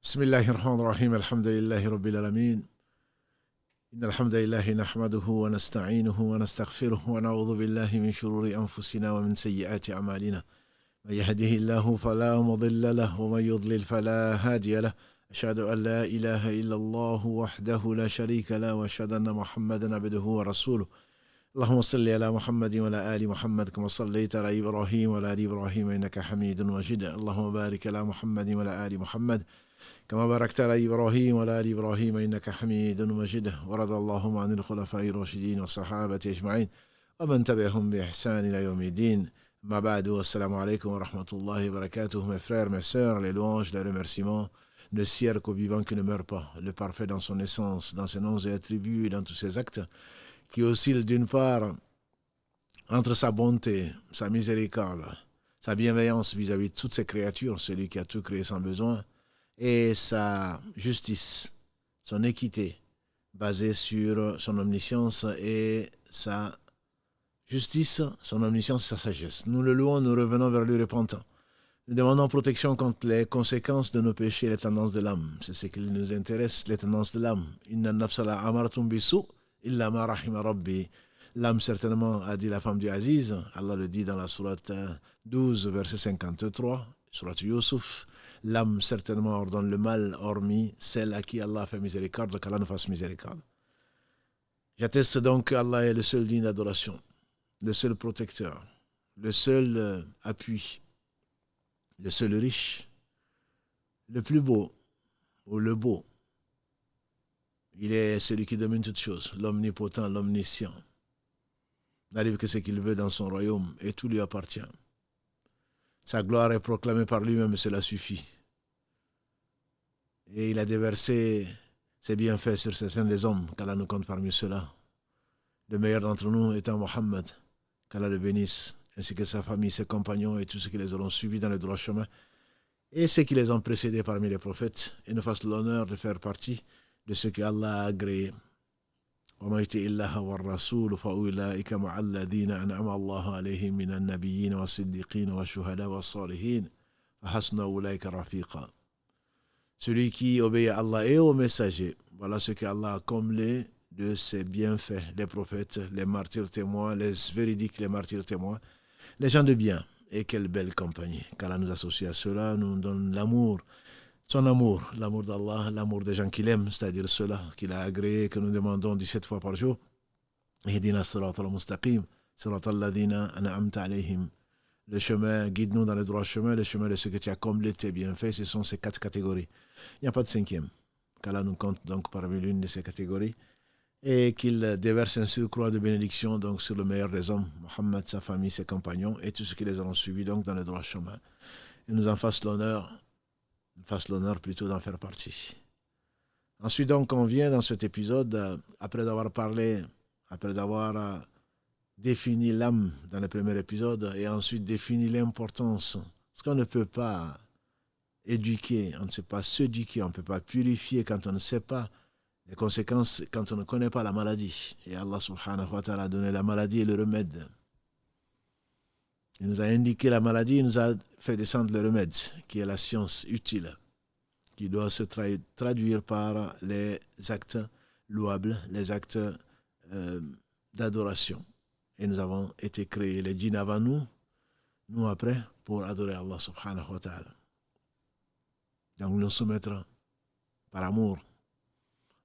بسم الله الرحمن الرحيم الحمد لله رب العالمين إن الحمد لله نحمده ونستعينه ونستغفره ونعوذ بالله من شرور أنفسنا ومن سيئات أعمالنا من يهده الله فلا مضل له ومن يضلل فلا هادي له أشهد أن لا إله إلا الله وحده لا شريك له وأشهد أن محمدا عبده ورسوله اللهم صل على محمد وعلى آل محمد كما صليت على إبراهيم وعلى آل إبراهيم إنك حميد مجيد اللهم بارك على محمد وعلى آل محمد كما باركت على إبراهيم وعلى آل إبراهيم إنك حميد مجيد ورضى اللهم عن الخلفاء الراشدين والصحابة أجمعين ومن تبعهم بإحسان إلى يوم الدين ما بعد والسلام عليكم ورحمة الله وبركاته mes frères, mes sœurs, les louanges, les remerciements ne sièrent qu'au vivant qui ne meurt pas, le parfait dans son essence, dans ses noms et attributs et dans tous ses actes, qui oscille d'une part entre sa bonté, sa miséricorde, sa bienveillance vis-à-vis de toutes ses créatures, celui qui a tout créé sans besoin, et sa justice, son équité, basée sur son omniscience et sa justice, son omniscience et sa sagesse. Nous le louons, nous revenons vers lui repentant. Nous demandons protection contre les conséquences de nos péchés et les tendances de l'âme. C'est ce qui nous intéresse, les tendances de l'âme. Inna nafsa la amaratum bisu illa ma rahima rabbi. L'âme, certainement, a dit la femme du Aziz. Allah le dit dans la sourate 12, verset 53, sourate Yusuf. L'âme, certainement, ordonne le mal, hormis celle à qui Allah a fait miséricorde, qu'Allah nous fasse miséricorde. J'atteste donc qu'Allah est le seul digne d'adoration, le seul protecteur, le seul appui, le seul riche, le plus beau, ou le beau. Il est celui qui domine toutes choses, l'omnipotent, l'omniscient. N'arrive que ce qu'il veut dans son royaume, et tout lui appartient. Sa gloire est proclamée par lui-même, cela suffit. Et il a déversé ses bienfaits sur certains des hommes, qu'Allah nous compte parmi ceux-là. Le meilleur d'entre nous étant Mohammed, qu'Allah le bénisse, ainsi que sa famille, ses compagnons et tous ceux qui les auront suivis dans le droit chemin, et ceux qui les ont précédés parmi les prophètes, et nous fassent l'honneur de faire partie de ceux que Allah a agréés. وما يطع الله والرسول فأولئك مع الذين أنعم الله عليهم من النبيين والصديقين والشهداء والصالحين فحسن أولئك رفيقا. Celui qui obéit à Allah et aux messagers, voilà ce que Allah a comblé de ses bienfaits, les prophètes, les martyrs témoins, les véridiques, les martyrs témoins, les gens de bien. Et quelle belle compagnie, qu'Allah nous associe à cela, nous donne l'amour, son amour, l'amour d'Allah, l'amour des gens qu'il aime, c'est-à-dire ceux-là qu'il a agréés, que nous demandons 17 fois par jour. Ihdina sirata al-mustaqim, sirata alladhina an'amta alayhim. Le chemin, guide-nous dans le droit chemin, le chemin de ce que tu as comblé tes bienfaits, ce sont ces 4 catégories. Il n'y a pas de 5e. Qu'Allah nous compte donc parmi l'une de ces catégories et qu'il déverse un surcroît de bénédiction donc sur le meilleur des hommes, Mohammed, sa famille, ses compagnons et tous ceux qui les auront suivis donc dans le droit chemin. Et nous en fasse l'honneur plutôt d'en faire partie. Ensuite donc on vient dans cet épisode, après avoir défini l'âme dans le premier épisode et ensuite défini l'importance, parce qu'on ne peut pas éduquer, on ne sait pas s'éduquer, on ne peut pas purifier quand on ne sait pas les conséquences, quand on ne connaît pas la maladie. Et Allah subhanahu wa ta'ala a donné la maladie et le remède. Il nous a indiqué la maladie, il nous a fait descendre le remède, qui est la science utile, qui doit se traduire par les actes louables, les actes d'adoration. Et nous avons été créés, les djinns avant nous après, pour adorer Allah subhanahu wa ta'ala. Donc nous soumettre par amour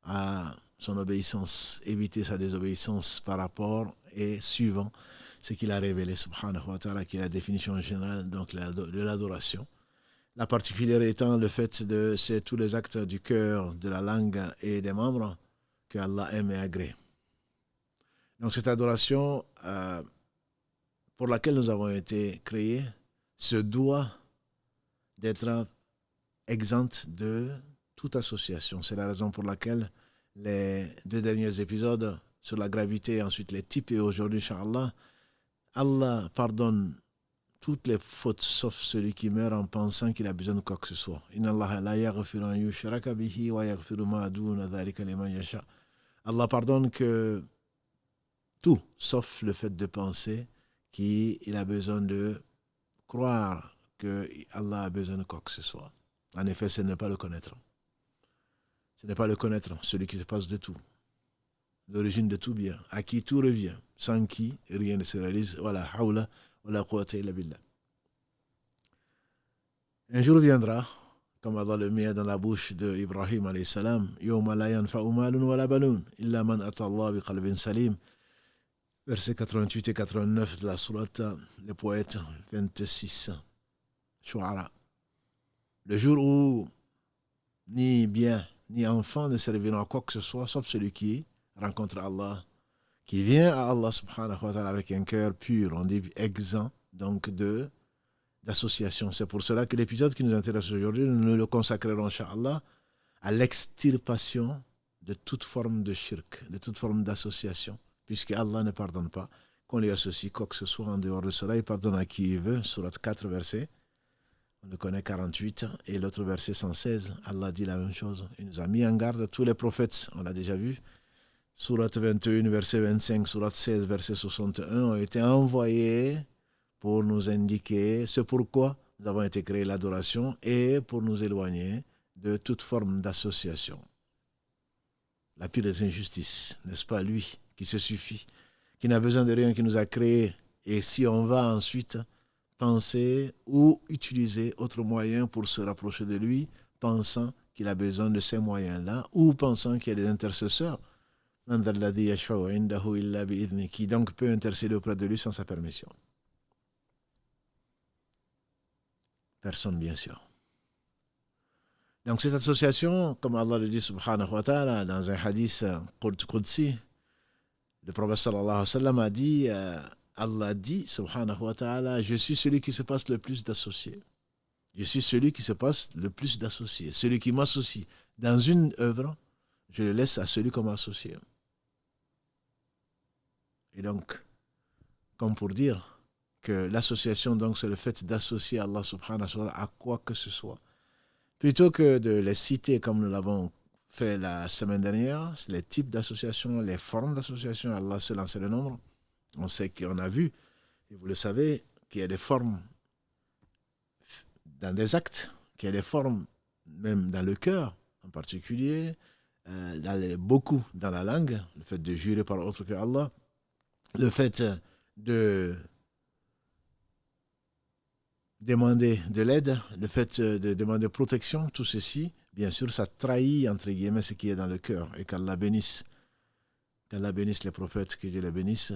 à son obéissance, éviter sa désobéissance par rapport et suivant ce qu'il a révélé subhanahu wa ta'ala, qui est la définition générale donc de l'adoration. La particulière étant le fait de c'est tous les actes du cœur, de la langue et des membres que Allah aime et agrée. Donc cette adoration pour laquelle nous avons été créés se doit d'être exempte de toute association. C'est la raison pour laquelle les 2 derniers épisodes sur la gravité et ensuite les types et aujourd'hui, Inch'Allah, Allah pardonne toutes les fautes sauf celui qui meurt en pensant qu'il a besoin de quoi que ce soit. Inna Allah la yaghfiru an yushraka bihi wa yaghfiru ma duna dhalika liman yasha. Allah pardonne que tout sauf le fait de penser qu'il a besoin de croire que Allah a besoin de quoi que ce soit. En effet, ce n'est pas le connaître. Ce n'est pas le connaître, celui qui se passe de tout. L'origine de tout bien, à qui tout revient, sans qui rien ne se réalise. Voilà, hawla, wala quwwata illa billah. Un jour viendra, comme Allah le met dans la bouche d'Ibrahim alayhi salam, Yawma la yanfa'u malun wala banun, illa man ata Allah bi qalbin salim. Versets 88 et 89 de la sourate, le poète 26, Shu'ara. Le jour où ni bien ni enfant ne serviront à quoi que ce soit, sauf celui qui rencontre Allah, qui vient à Allah subhanahu wa ta'ala avec un cœur pur, on dit exempt donc d'association. C'est pour cela que l'épisode qui nous intéresse aujourd'hui, nous le consacrerons, incha'Allah, à l'extirpation de toute forme de shirk, de toute forme d'association, puisque Allah ne pardonne pas qu'on lui associe quoi que ce soit en dehors de cela. Il pardonne à qui il veut. Sourate 4, verset, on le connaît, 48, et l'autre verset 116, Allah dit la même chose. Il nous a mis en garde tous les prophètes, on l'a déjà vu. Sourate 21, verset 25, Sourate 16, verset 61, ont été envoyés pour nous indiquer ce pourquoi nous avons été créés, l'adoration, et pour nous éloigner de toute forme d'association. La pire des injustices, n'est-ce pas, lui qui se suffit, qui n'a besoin de rien, qui nous a créés, et si on va ensuite penser ou utiliser autre moyen pour se rapprocher de lui, pensant qu'il a besoin de ces moyens-là, ou pensant qu'il y a des intercesseurs, qui donc peut intercéder auprès de lui sans sa permission. Personne, bien sûr. Donc cette association, comme Allah le dit subhanahu wa ta'ala dans un hadith Qudsi, le prophète sallallahu alayhi wa sallam a dit, Allah dit subhanahu wa ta'ala, je suis celui qui se passe le plus d'associés. Je suis celui qui se passe le plus d'associés. Celui qui m'associe dans une œuvre, je le laisse à celui qu'on m'a associé. Et donc, comme pour dire que l'association, donc, c'est le fait d'associer Allah subhanahu wa ta'ala à quoi que ce soit. Plutôt que de les citer comme nous l'avons fait la semaine dernière, les types d'associations, les formes d'associations, Allah seul en sait le nombre. On sait qu'on a vu, et vous le savez, qu'il y a des formes dans des actes, qu'il y a des formes même dans le cœur en particulier, beaucoup dans la langue, le fait de jurer par autre que Allah, le fait de demander de l'aide, le fait de demander protection, tout ceci, bien sûr, ça trahit, entre guillemets, ce qui est dans le cœur. Et qu'Allah bénisse les prophètes, que Dieu les bénisse,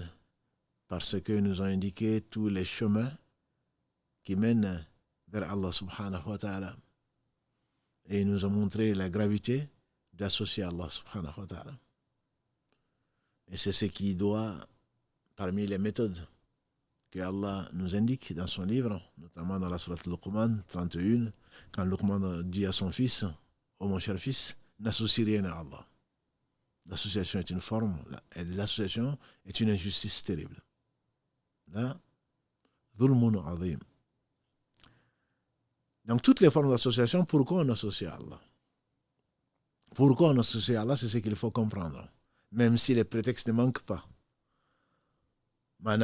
parce qu'ils nous ont indiqué tous les chemins qui mènent vers Allah subhanahu wa ta'ala. Et ils nous ont montré la gravité d'associer Allah subhanahu wa ta'ala. Et c'est ce qui doit, parmi les méthodes que Allah nous indique dans son livre, notamment dans la sourate Luqman 31, quand Luqman dit à son fils, ô mon cher fils, n'associe rien à Allah. L'association est une forme, l'association est une injustice terrible. Là, dhulmun azim. Donc toutes les formes d'association, pourquoi on associe à Allah? Pourquoi on associe à Allah, c'est ce qu'il faut comprendre. Même si les prétextes ne manquent pas. Ils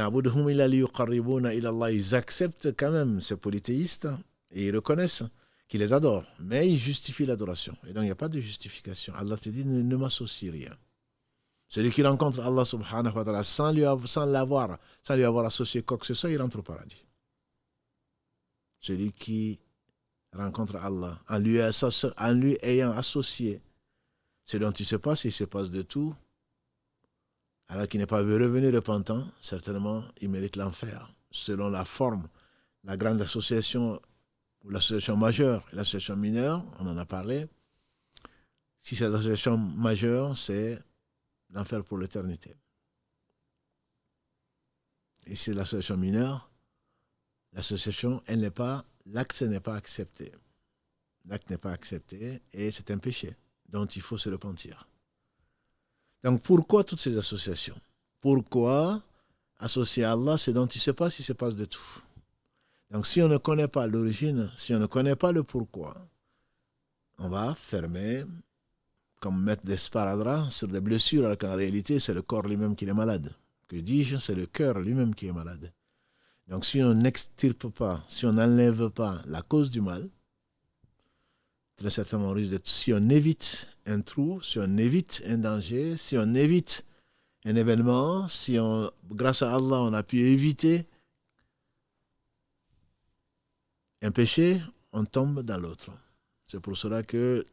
acceptent quand même ces polythéistes et ils reconnaissent qu'ils les adorent, mais ils justifient l'adoration. Et donc il n'y a pas de justification. Allah te dit ne m'associe rien. Celui qui rencontre Allah subhanahu wa ta'ala sans lui avoir associé quoi que ce soit, il rentre au paradis. Celui qui rencontre Allah en lui ayant associé ce dont il se passe de tout, alors qu'il n'est pas revenu repentant, certainement, il mérite l'enfer. Selon la forme, la grande association, ou l'association majeure et l'association mineure, on en a parlé. Si c'est l'association majeure, c'est l'enfer pour l'éternité. Et si c'est l'association mineure, l'association, l'acte n'est pas accepté. L'acte n'est pas accepté et c'est un péché dont il faut se repentir. Donc pourquoi toutes ces associations? Pourquoi associer à Allah ce dont il se passe de tout? Donc si on ne connaît pas l'origine, si on ne connaît pas le pourquoi, on va fermer, comme mettre des sparadraps sur des blessures, alors qu'en réalité c'est le corps lui-même qui est malade. Que dis-je? C'est le cœur lui-même qui est malade. Donc si on n'extirpe pas, si on n'enlève pas la cause du mal, très certainement on risque d'être, si on évite un trou, si on évite un danger, si on évite un événement, si on, grâce à Allah, on a pu éviter un péché, on tombe dans l'autre. C'est pour cela que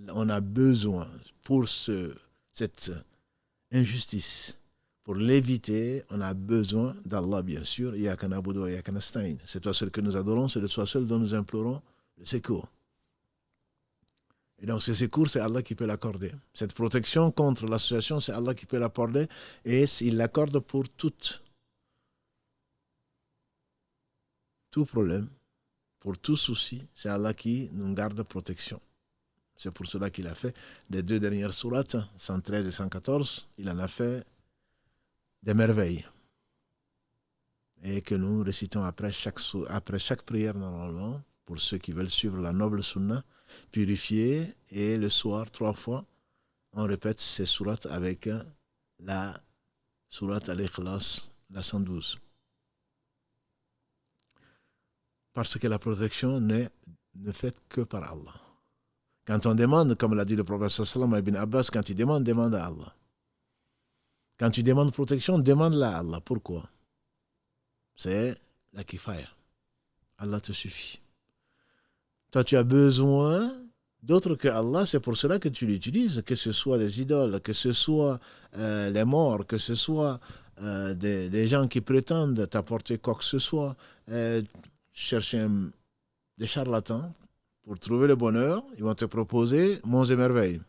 on a besoin, pour cette injustice, pour l'éviter, on a besoin d'Allah, bien sûr. Iyyaka na'budu wa iyyaka nasta'in. C'est toi seul que nous adorons, c'est de toi seul dont nous implorons le secours. Et donc, ce secours, c'est Allah qui peut l'accorder. Cette protection contre l'association, c'est Allah qui peut l'accorder. Et il l'accorde pour tout problème, pour tout souci. C'est Allah qui nous garde protection. C'est pour cela qu'il a fait les 2 dernières sourates, 113 et 114. Il en a fait des merveilles. Et que nous récitons après chaque prière, normalement, pour ceux qui veulent suivre la noble sunna, purifier, et le soir, 3 fois, on répète ces sourates avec la sourate al-Ikhlas, la 112. Parce que la protection n'est faite que par Allah. Quand on demande, comme l'a dit le prophète sallallahu alayhi wa sallam à Ibn Abbas, quand tu demandes, demande à Allah. Quand tu demandes protection, demande-la à Allah. Pourquoi? C'est la kifaya. Allah te suffit. Toi, tu as besoin d'autre que Allah, c'est pour cela que tu l'utilises, que ce soit des idoles, que ce soit les morts, que ce soit des gens qui prétendent t'apporter quoi que ce soit, chercher des charlatans. Pour trouver le bonheur, ils vont te proposer monts et merveilles.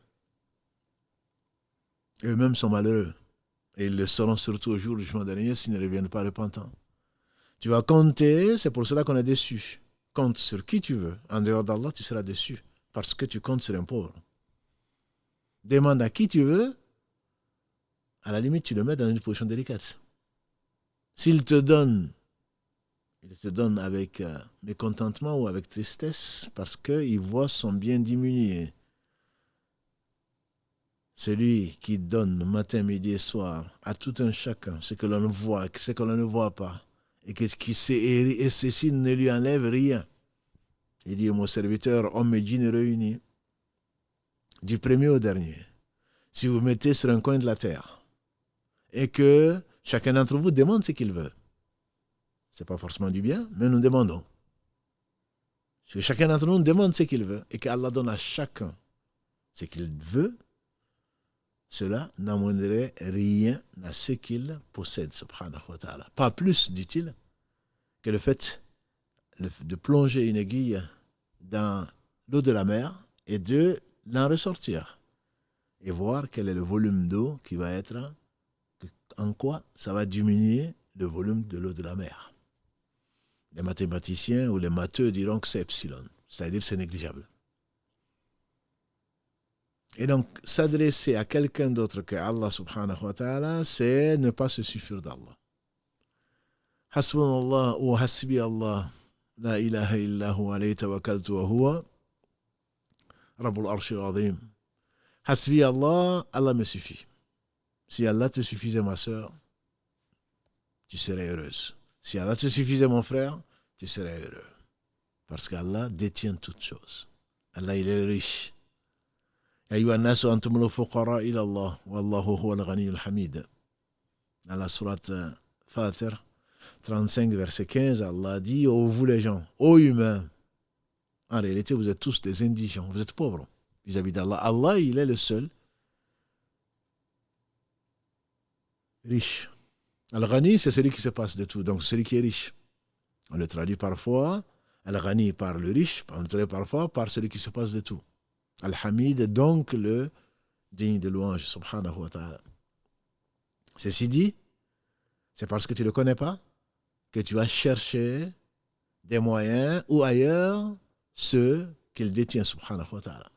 Eux-mêmes sont malheureux. Et ils le seront surtout au jour du jugement dernier s'ils ne reviennent pas repentants. Tu vas compter, c'est pour cela qu'on est déçu. Compte sur qui tu veux. En dehors d'Allah, tu seras déçu. Parce que tu comptes sur un pauvre. Demande à qui tu veux. À la limite, tu le mets dans une position délicate. S'il te donne, il te donne avec mécontentement ou avec tristesse parce qu'il voit son bien diminuer. Celui qui donne matin, midi et soir à tout un chacun ce que l'on voit, ce que l'on ne voit pas, et ceci ne lui enlève rien. Il dit, mon serviteur, homme et djinn réunis, du premier au dernier, si vous mettez sur un coin de la terre et que chacun d'entre vous demande ce qu'il veut, ce n'est pas forcément du bien, mais nous demandons. Que chacun d'entre nous demande ce qu'il veut et qu'Allah donne à chacun ce qu'il veut, cela n'amènerait rien à ce qu'il possède, subhanahu wa ta'ala. Pas plus, dit-il, que le fait de plonger une aiguille dans l'eau de la mer et de l'en ressortir et voir quel est le volume d'eau qui va être, en quoi ça va diminuer le volume de l'eau de la mer. Les mathématiciens ou les matheux diront que c'est epsilon, c'est-à-dire c'est négligeable. Et donc, s'adresser à quelqu'un d'autre que Allah subhanahu wa ta'ala, c'est ne pas se suffire d'Allah. Hasbunallah ou hasbi Allah, la ilaha illa huwa alayhi tawakkaltu wa huwa rabbul arshil azim. Hasbi Allah, Allah me suffit. Si Allah te suffisait, ma sœur, tu serais heureuse. Si Allah te suffisait, mon frère, tu serais heureux. Parce qu'Allah détient toutes choses. Allah, il est riche. أيها الناس أنتم الفقراء إلى الله والله هو الغني الحميد. Dans la sourate Fatir 35 verset 15, Allah dit, ô vous les gens, ô humains, en réalité vous êtes tous des indigents, vous êtes pauvres vis-à-vis d'Allah. Allah, il est le seul riche. Al-Ghani, c'est celui qui se passe de tout, donc celui qui est riche. On le traduit parfois, Al-Ghani par le riche, on le traduit parfois par celui qui se passe de tout. Al-Hamid, donc le digne de louange, subhanahu wa ta'ala. Ceci dit, c'est parce que tu ne le connais pas que tu vas chercher des moyens ou ailleurs ceux qu'il détient, subhanahu wa ta'ala.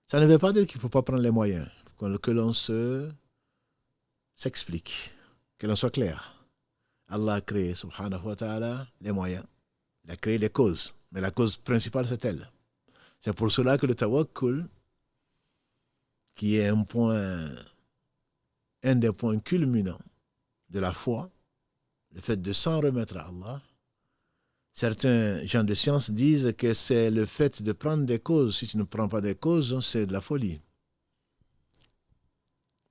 Ça ne veut pas dire qu'il ne faut pas prendre les moyens, que l'on s'explique, que l'on soit clair. Allah a créé, subhanahu wa ta'ala, les moyens. Il a créé les causes, mais la cause principale, c'est elle. C'est pour cela que le tawakkul, qui est un des points culminants de la foi, le fait de s'en remettre à Allah, Certains gens de science disent que c'est le fait de prendre des causes. Si tu ne prends pas des causes, c'est de la folie.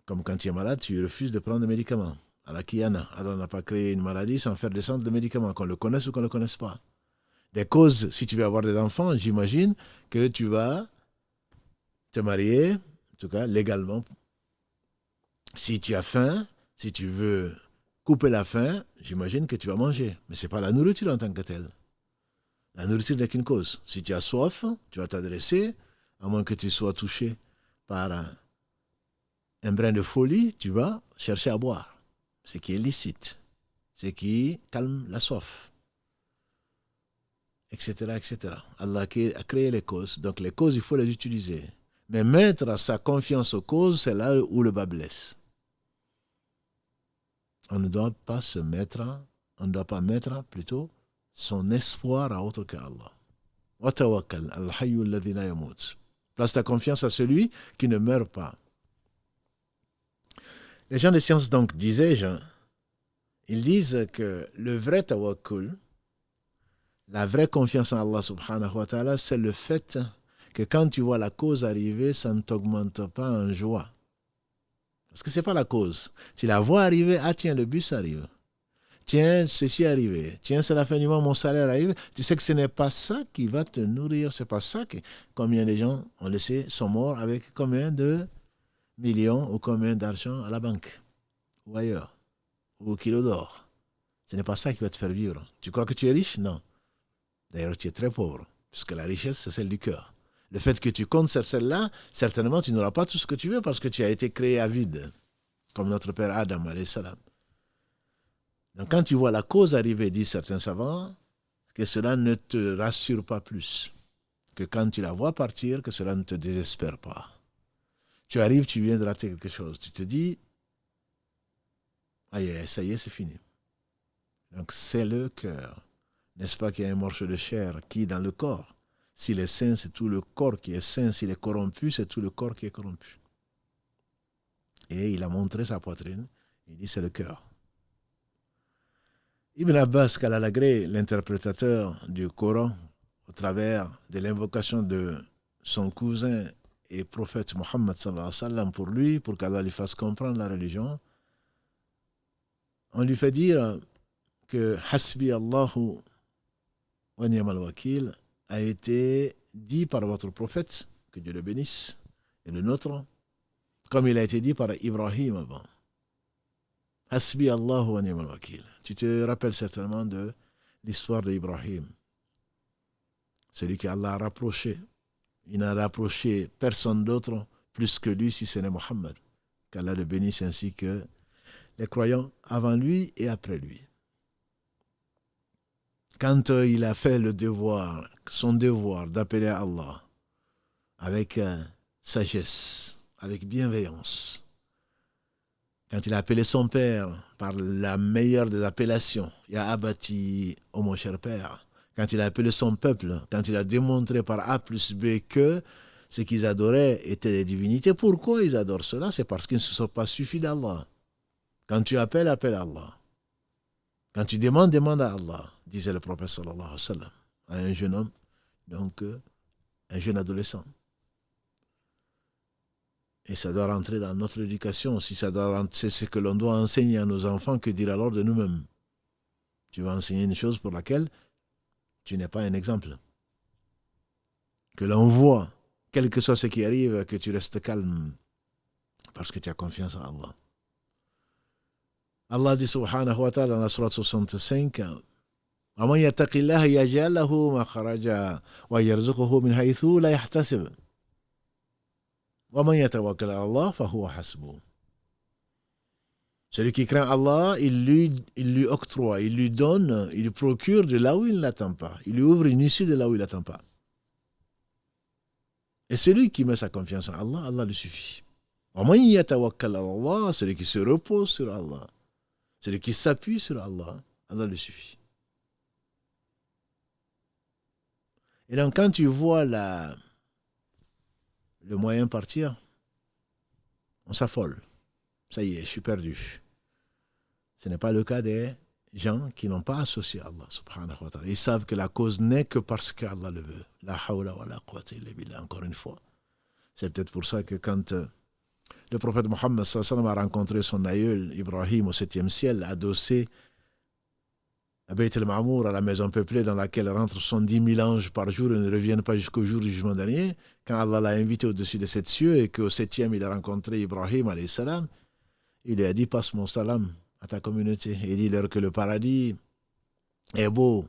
Comme quand tu es malade, tu refuses de prendre des médicaments. À la Kiana. Alors on n'a pas créé une maladie sans faire descendre de médicaments, qu'on le connaisse ou qu'on ne le connaisse pas. Des causes, si tu veux avoir des enfants, j'imagine que tu vas te marier, en tout cas légalement. Si tu as faim, si tu veux couper la faim, j'imagine que tu vas manger. Mais ce n'est pas la nourriture en tant que telle. La nourriture n'est qu'une cause. Si tu as soif, tu vas t'adresser, à moins que tu sois touché par un brin de folie, tu vas chercher à boire. Ce qui est licite, ce qui calme la soif, etc., etc. Allah a créé les causes. Donc les causes, il faut les utiliser. Mais mettre sa confiance aux causes, c'est là où le bas blesse. On ne doit pas on ne doit pas mettre plutôt son espoir à autre qu'Allah. Wa tawakkal, al-hayyu alladhi la yamut. Place ta confiance à celui qui ne meurt pas. Les gens de science donc, disais-je, ils disent que le vrai tawakkul, la vraie confiance en Allah subhanahu wa ta'ala, c'est le fait que quand tu vois la cause arriver, ça ne t'augmente pas en joie. Parce que ce n'est pas la cause. Tu la vois arriver, ah tiens, le bus arrive. Tiens, ceci est arrivé. Tiens, c'est la fin du mois, mon salaire arrive. Tu sais que ce n'est pas ça qui va te nourrir. Ce n'est pas ça que... Combien de gens, on le sait, sont morts avec combien de millions ou combien d'argent à la banque ou ailleurs, ou au kilo d'or. Ce n'est pas ça qui va te faire vivre. Tu crois que tu es riche? Non. D'ailleurs, tu es très pauvre, puisque la richesse, c'est celle du cœur. Le fait que tu comptes sur celle-là, certainement, tu n'auras pas tout ce que tu veux parce que tu as été créé à vide, comme notre père Adam, alayhi salam. Donc, quand tu vois la cause arriver, disent certains savants, que cela ne te rassure pas plus que quand tu la vois partir, que cela ne te désespère pas. Tu arrives, tu viens de rater quelque chose. Tu te dis, aïe, ça y est, c'est fini. Donc, c'est le cœur. N'est-ce pas qu'il y a un morceau de chair qui, dans le corps, s'il est sain, c'est tout le corps qui est sain. S'il est corrompu, c'est tout le corps qui est corrompu. Et il a montré sa poitrine. Il dit, c'est le cœur. Ibn Abbas Kalalagré, l'interprétateur du Coran, au travers de l'invocation de son cousin et prophète Mohammed sallallahu alayhi wa sallam pour lui, pour qu'Allah lui fasse comprendre la religion, on lui fait dire que Hasbi Allahu wa ni'mal wakil a été dit par votre prophète, que Dieu le bénisse, et le nôtre, comme il a été dit par Ibrahim avant. Hasbi Allahu wa ni'mal wakil. Tu te rappelles certainement de l'histoire d'Ibrahim, celui qu'Allah a rapproché. Il n'a rapproché personne d'autre plus que lui, si ce n'est Mohammed. Qu'Allah le bénisse ainsi que les croyants avant lui et après lui. Quand il a fait son devoir d'appeler à Allah avec sagesse, avec bienveillance, quand il a appelé son père par la meilleure des appellations, Ya Abati, ô mon cher père, quand il a appelé son peuple, quand il a démontré par A plus B que ce qu'ils adoraient étaient des divinités, pourquoi ils adorent cela? C'est parce qu'ils ne se sont pas suffis d'Allah. Quand tu appelles, appelle à Allah. Quand tu demandes, demande à Allah, disait le prophète sallallahu alayhi wa sallam, à un jeune homme, donc un jeune adolescent. Et ça doit rentrer dans notre éducation. Si ça doit rentrer, c'est ce que l'on doit enseigner à nos enfants, que dire alors de nous-mêmes? Tu vas enseigner une chose pour laquelle tu n'es pas un exemple. Que l'on voit, quel que soit ce qui arrive, que tu restes calme, parce que tu as confiance en Allah. Allah dit subhanahu wa ta'ala dans la sourate 65, وَمَنْ يَتَقِ اللَّهَ يَجْعَلْ لَهُ مَخْرَجًا وَيَرْزُقْهُ مِنْ حَيْثُ لَا يَحْتَسِبُ وَمَنْ يَتَوَكَّلْ عَلَى اللَّهِ فَهُوَ حَسْبُهُ. Celui qui craint Allah, il lui octroie, il lui donne, il lui procure de là où il n'attend pas. Il lui ouvre une issue de là où il n'attend pas. Et celui qui met sa confiance en Allah, Allah lui suffit. وَمَنْ يَتَوَكَّلْ عَلَى اللَّهِ, celui qui se repose sur Allah, celui qui s'appuie sur Allah, Allah lui suffit. Et donc quand tu vois le moyen partir, on s'affole. Ça y est, je suis perdu. Ce n'est pas le cas des gens qui n'ont pas associé Allah subhanahu wa ta'ala. Ils savent que la cause n'est que parce qu'Allah le veut. La hawla wa la quwwata illa billah, encore une fois. C'est peut-être pour ça que quand le prophète Mohammed sallallahu alayhi wa sallam a rencontré son aïeul Ibrahim au 7e ciel, adossé à Beit el-Ma'mour, à la maison peuplée dans laquelle rentrent 70 000 anges par jour et ne reviennent pas jusqu'au jour du jugement dernier, quand Allah l'a invité au-dessus de 7 cieux et qu'au 7e il a rencontré Ibrahim alayhi salam, il lui a dit passe mon salam à ta communauté. Et il dit leur que le paradis est beau,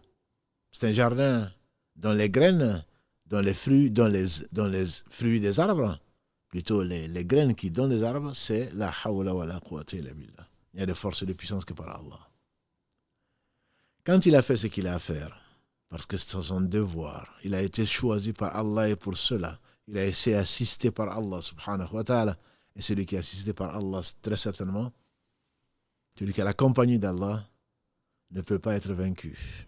c'est un jardin dont les graines, dont les fruits des arbres, plutôt les graines qui donnent les arbres, c'est la hawla wa la quwwata illa billah. Il y a de force et de puissance que par Allah. Quand il a fait ce qu'il a à faire, parce que c'est son devoir, il a été choisi par Allah et pour cela, il a essayé assisté par Allah subhanahu wa ta'ala, et celui qui est assisté par Allah, très certainement, celui qui a la compagnie d'Allah, ne peut pas être vaincu,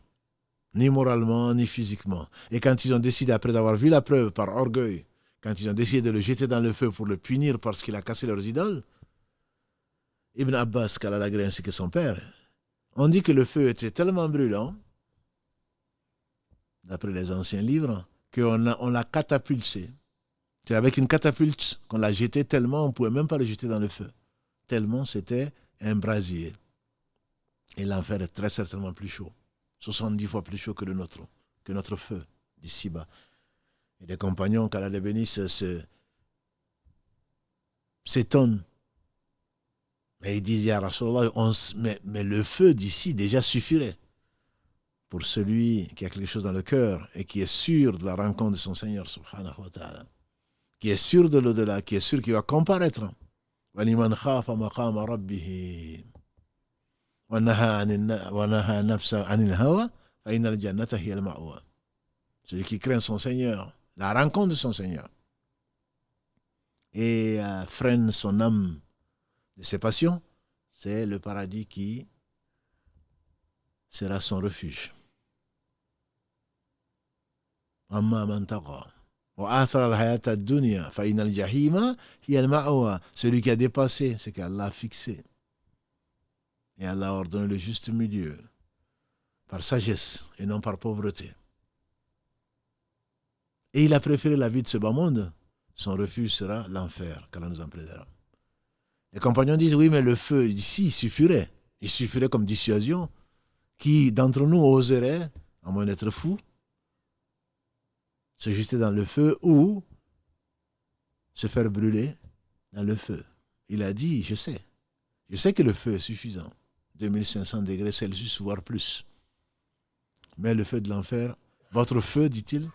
ni moralement, ni physiquement. Et quand ils ont décidé, après avoir vu la preuve par orgueil, quand ils ont décidé de le jeter dans le feu pour le punir parce qu'il a cassé leurs idoles, Ibn Abbas, qu'Allah l'a gré ainsi que son père, on dit que le feu était tellement brûlant, d'après les anciens livres, qu'on l'a catapulté. C'est avec une catapulte qu'on l'a jeté tellement on ne pouvait même pas le jeter dans le feu. Tellement c'était un brasier. Et l'enfer est très certainement plus chaud. 70 fois plus chaud que notre feu d'ici-bas. Et les compagnons, qu'Allah les bénisse, s'étonnent. Et ils disent, Ya Rasulallah, mais le feu d'ici déjà suffirait pour celui qui a quelque chose dans le cœur et qui est sûr de la rencontre de son Seigneur, subhanahu wa ta'ala, qui est sûr de l'au-delà, qui est sûr qu'il va comparaître. وَلِمَنْ خَافَ مَقَامَ رَبِّهِ وَنَهَى نَفْسَ عَنِ الْهَوَى فَإِنَّ الْجَنَّةَ هِيَ الْمَأْوَى. Celui qui craint son Seigneur, la rencontre de son Seigneur, et freine son âme de ses passions, c'est le paradis qui sera son refuge. أَمَّا مَنْ تَقَى وَآثَرَ الْحَيَاةَ الدُّنْيَا فَإِنَّ الْجَحِيمَ هِيَ الْمَأْوَى. Celui qui a dépassé ce qu'Allah a fixé. Et Allah a ordonné le juste milieu par sagesse et non par pauvreté. Et il a préféré la vie de ce bas monde. Son refuge sera l'enfer, qu'Allah nous en préserve. Les compagnons disent, oui, mais le feu ici, il suffirait. Il suffirait comme dissuasion. Qui d'entre nous oserait, à moins d'être fou, se jeter dans le feu ou se faire brûler dans le feu. Il a dit, je sais que le feu est suffisant. 2500 degrés Celsius, voire plus. Mais le feu de l'enfer, votre feu, dit-il,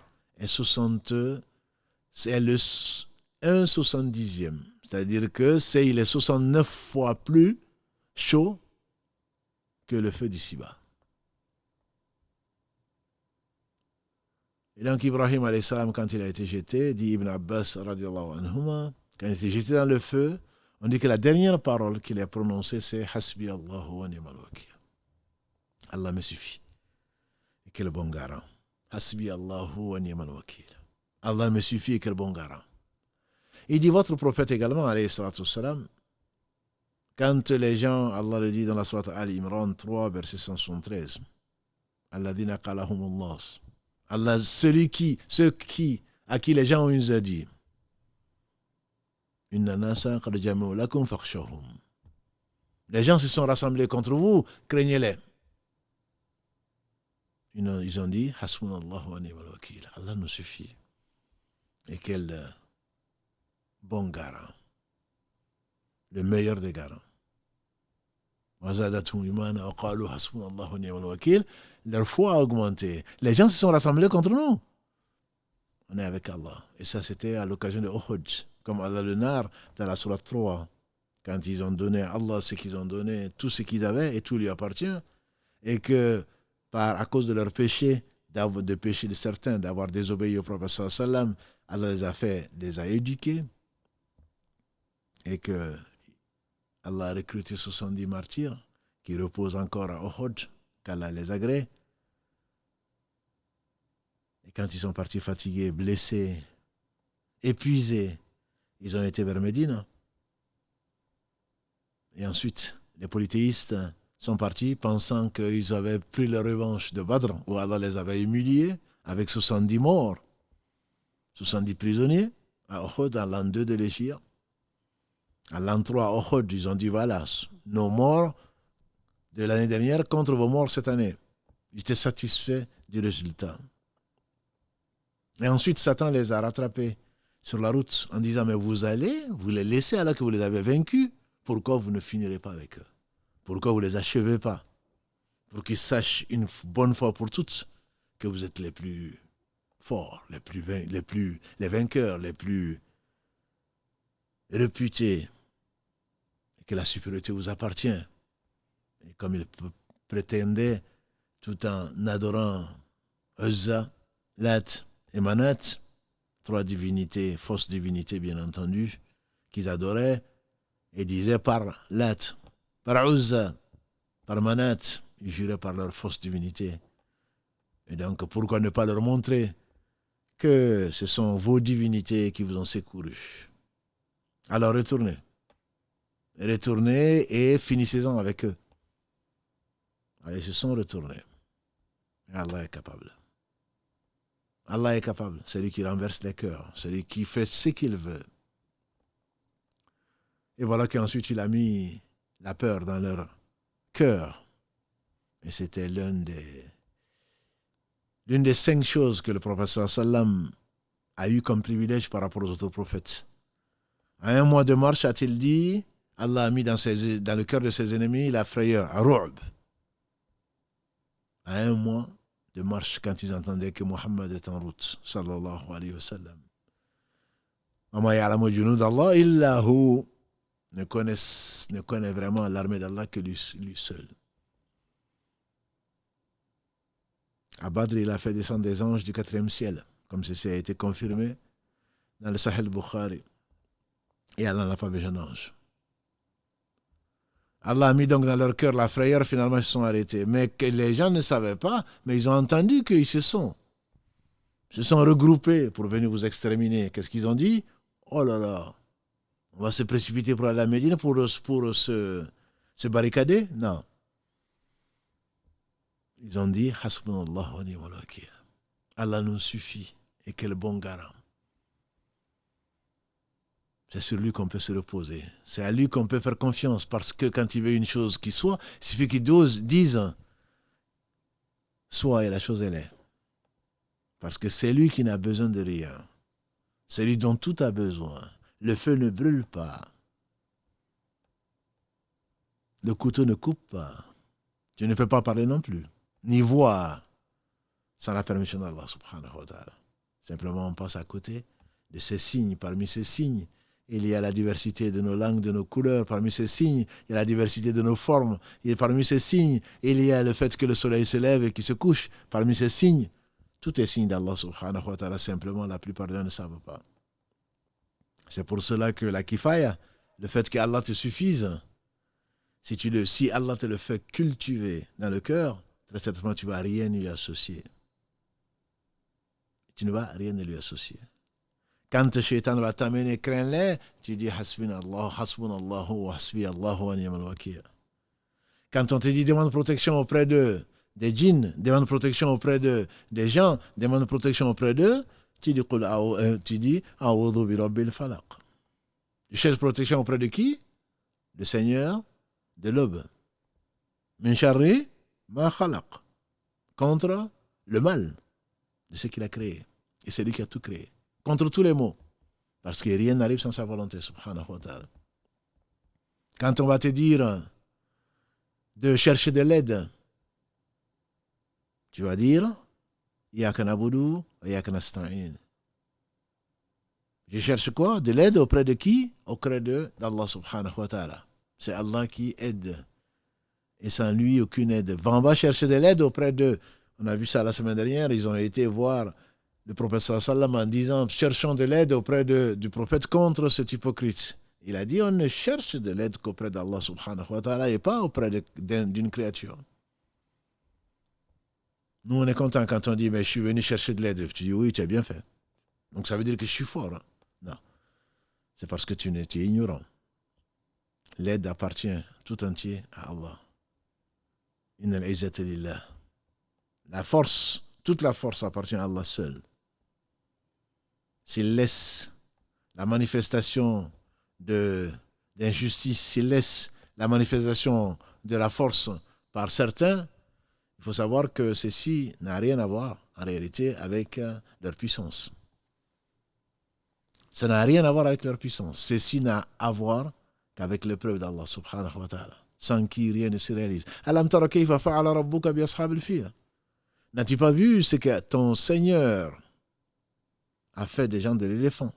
c'est le 1/70e. C'est-à-dire que il est 69 fois plus chaud que le feu d'ici-bas. Et donc Ibrahim alayhi salam, quand il a été jeté, dit Ibn Abbas radiallahu anhuma, quand il a été jeté dans le feu, on dit que la dernière parole qu'il a prononcée, c'est Hasbi Allahu wa ni'mal wakil. Allah me suffit. Et quel bon garant. Hasbi Allahu wa ni'mal wakil. Allah me suffit et quel bon garant. Il dit votre prophète également, alayhi salatu wassalam, quand les gens, Allah le dit dans la sourate Al-Imran 3, verset 173, Alladhina qalahumullah. Allah, à qui les gens ont dit, les gens se sont rassemblés contre vous, craignez-les. Ils ont dit, Hasbunallahu wa ni'mal wakil. Allah nous suffit. Et quel bon garant. Le meilleur des garants. Leur foi a augmenté. Les gens se sont rassemblés contre nous. On est avec Allah. Et ça, c'était à l'occasion de Uhud. Comme Allah le narre dans la sourate 3. Quand ils ont donné à Allah ce qu'ils ont donné, tout ce qu'ils avaient, et tout lui appartient. Et que, à cause de leur péché, de péché de certains, d'avoir désobéi au prophète sallam, Allah les a éduqués. Et que Allah a recruté 70 martyrs qui reposent encore à Uhud, qu'Allah les agrée. Et quand ils sont partis fatigués, blessés, épuisés, ils ont été vers Médine. Et ensuite, les polythéistes sont partis pensant qu'ils avaient pris leur revanche de Badr, où Allah les avait humiliés avec 70 morts, 70 prisonniers à Uhud, à l'an 2 de l'Égypte. À l'an 3 à Uhud, ils ont dit voilà, nos morts de l'année dernière contre vos morts cette année. Ils étaient satisfaits du résultat. Et ensuite, Satan les a rattrapés sur la route en disant mais vous les laissez alors que vous les avez vaincus, pourquoi vous ne finirez pas avec eux? Pourquoi vous ne les achevez pas? Pour qu'ils sachent une bonne fois pour toutes que vous êtes les plus forts, les vainqueurs, les plus réputés, et que la supériorité vous appartient. Et comme ils prétendaient, tout en adorant Uzza, Lat et Manat, 3 divinités, fausses divinités bien entendu, qu'ils adoraient, et disaient par Lat, par Uzza, par Manat, ils juraient par leur fausse divinité. Et donc, pourquoi ne pas leur montrer que ce sont vos divinités qui vous ont secouru? Alors retournez. Retournez et finissez-en avec eux. Alors, ils se sont retournés. Et Allah est capable. Allah est capable. C'est lui qui renverse les cœurs. C'est lui qui fait ce qu'il veut. Et voilà qu'ensuite il a mis la peur dans leur cœur. Et c'était l'une des 5 choses que le prophète sallam a eu comme privilège par rapport aux autres prophètes. À 1 mois de marche, a-t-il dit, Allah a mis dans le cœur de ses ennemis la frayeur, ru'b. À 1 mois de marche, quand ils entendaient que Muhammad est en route, sallallahu alayhi wa sallam. Amma ya'lamu junud Allah illa hu, ne connaît vraiment l'armée d'Allah que lui seul. À Badr, il a fait descendre des anges du 4e ciel, comme ceci a été confirmé dans le Sahih Bukhari. Et Allah n'a pas besoin d'anges. Allah a mis donc dans leur cœur la frayeur, finalement ils se sont arrêtés. Mais que les gens ne savaient pas, mais ils ont entendu qu'ils se sont regroupés pour venir vous exterminer. Qu'est-ce qu'ils ont dit? Oh là là, on va se précipiter pour aller à Médine pour se barricader? Non. Ils ont dit, Hasbunallah wa ni'mal wakil. Allah nous suffit et quel bon garant. C'est sur lui qu'on peut se reposer. C'est à lui qu'on peut faire confiance parce que quand il veut une chose qui soit, il suffit qu'il dise soit et la chose elle est. Parce que c'est lui qui n'a besoin de rien. C'est lui dont tout a besoin. Le feu ne brûle pas. Le couteau ne coupe pas. Tu ne peux pas parler non plus. Ni voir sans la permission d'Allah subhanahu wa ta'ala. Simplement on passe à côté de ces signes. Parmi ces signes, il y a la diversité de nos langues, de nos couleurs. Parmi ces signes, il y a la diversité de nos formes. Et parmi ces signes, il y a le fait que le soleil se lève et qu'il se couche. Parmi ces signes, tout est signe d'Allah subhanahu wa ta'ala. Simplement, la plupart des gens ne savent pas. C'est pour cela que la kifaya, le fait qu'Allah te suffise, si Allah te le fait cultiver dans le cœur, très certainement tu ne vas rien lui associer. Tu ne vas rien lui associer. Quand le shaitan va t'amener crains-les, tu dis hasbunallahu wa hasbi Allahu wa ni'mal wakil. Quand on te dit demande protection auprès des djinns, demande protection auprès des gens, demande protection auprès d'eux, tu dis a'udhu bi rabbil falaq. Tu cherches protection auprès de qui? Le Seigneur de l'aube. Min sharri ma khalaq. Contre le mal de ce qu'il a créé. Et c'est lui qui a tout créé. Contre tous les maux. Parce que rien n'arrive sans sa volonté, subhanahu wa ta'ala. Quand on va te dire de chercher de l'aide, tu vas dire Iyaka na'budu wa iyaka nasta'in. Je cherche quoi? De l'aide auprès de qui? Auprès d'Allah subhanahu wa ta'ala. C'est Allah qui aide. Et sans lui, aucune aide. On va chercher de l'aide auprès d'eux. On a vu ça la semaine dernière. Ils ont été voir le prophète sallam en disant cherchons de l'aide auprès du prophète contre cet hypocrite. Il a dit on ne cherche de l'aide qu'auprès d'Allah subhanahu wa ta'ala et pas auprès d'une créature. Nous on est content quand on dit mais je suis venu chercher de l'aide. Tu dis oui, tu as bien fait. Donc ça veut dire que je suis fort. Hein? Non. C'est parce que tu es ignorant. L'aide appartient tout entier à Allah. Inna al-izzata lillah. La force, toute la force appartient à Allah seul. S'il laisse la manifestation d'injustice, s'il laisse la manifestation de la force par certains, il faut savoir que ceci n'a rien à voir en réalité avec leur puissance. Ça n'a rien à voir avec leur puissance. Ceci n'a à voir qu'avec l'épreuve d'Allah subhanahu wa ta'ala, sans qui rien ne se réalise. Alam tara kayfa fa'ala rabbuka bi ashabil fil. N'as-tu pas vu ce que ton Seigneur a fait des gens de l'éléphant,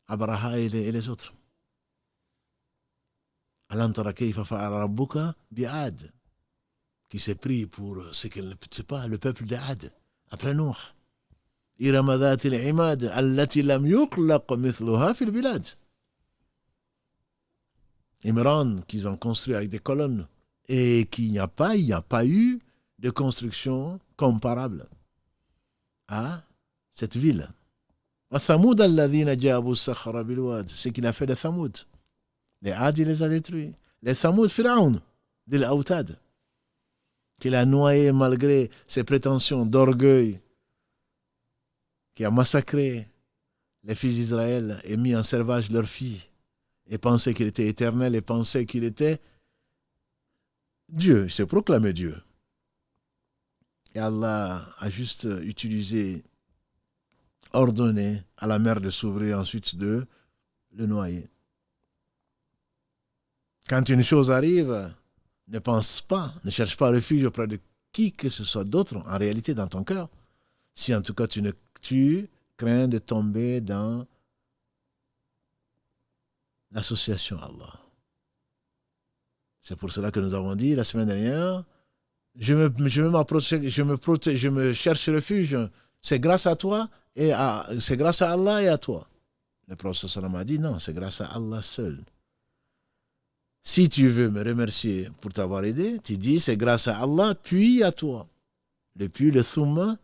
Abraha et les autres? Alam tara kayfa fa'ala rabbuka bi Ad, qui s'est pris pour ce qu'elle ne sait pas, le peuple d'Ad, après Nuh. إرم ذات العماد التي لم يخلق مثلها في البلاد. Imran, qu'ils ont construit avec des colonnes, et qu'il n'y a pas eu de construction comparable à cette ville. وثمود الذين جابوا الصخر بالواد, ce qu'il a fait de Thamoud. Les Had, il les a détruits. Les Thamoud, Pharaon, de l'Autad, qu'il a noyé malgré ses prétentions d'orgueil, qui a massacré les fils d'Israël et mis en servage leurs filles, et pensait qu'il était éternel, et pensait qu'il était Dieu. Il s'est proclamé Dieu. Et Allah a juste ordonné à la mer de s'ouvrir, ensuite de le noyer. Quand une chose arrive, ne pense pas, ne cherche pas refuge auprès de qui que ce soit d'autre, en réalité dans ton cœur. Si en tout cas tu crains de tomber dans l'association à Allah. C'est pour cela que nous avons dit la semaine dernière, je me cherche refuge, c'est grâce à toi, c'est grâce à Allah et à toi. Le prophète sallam a dit non, c'est grâce à Allah seul. Si tu veux me remercier pour t'avoir aidé, tu dis c'est grâce à Allah, puis à toi. Le puis, le thumma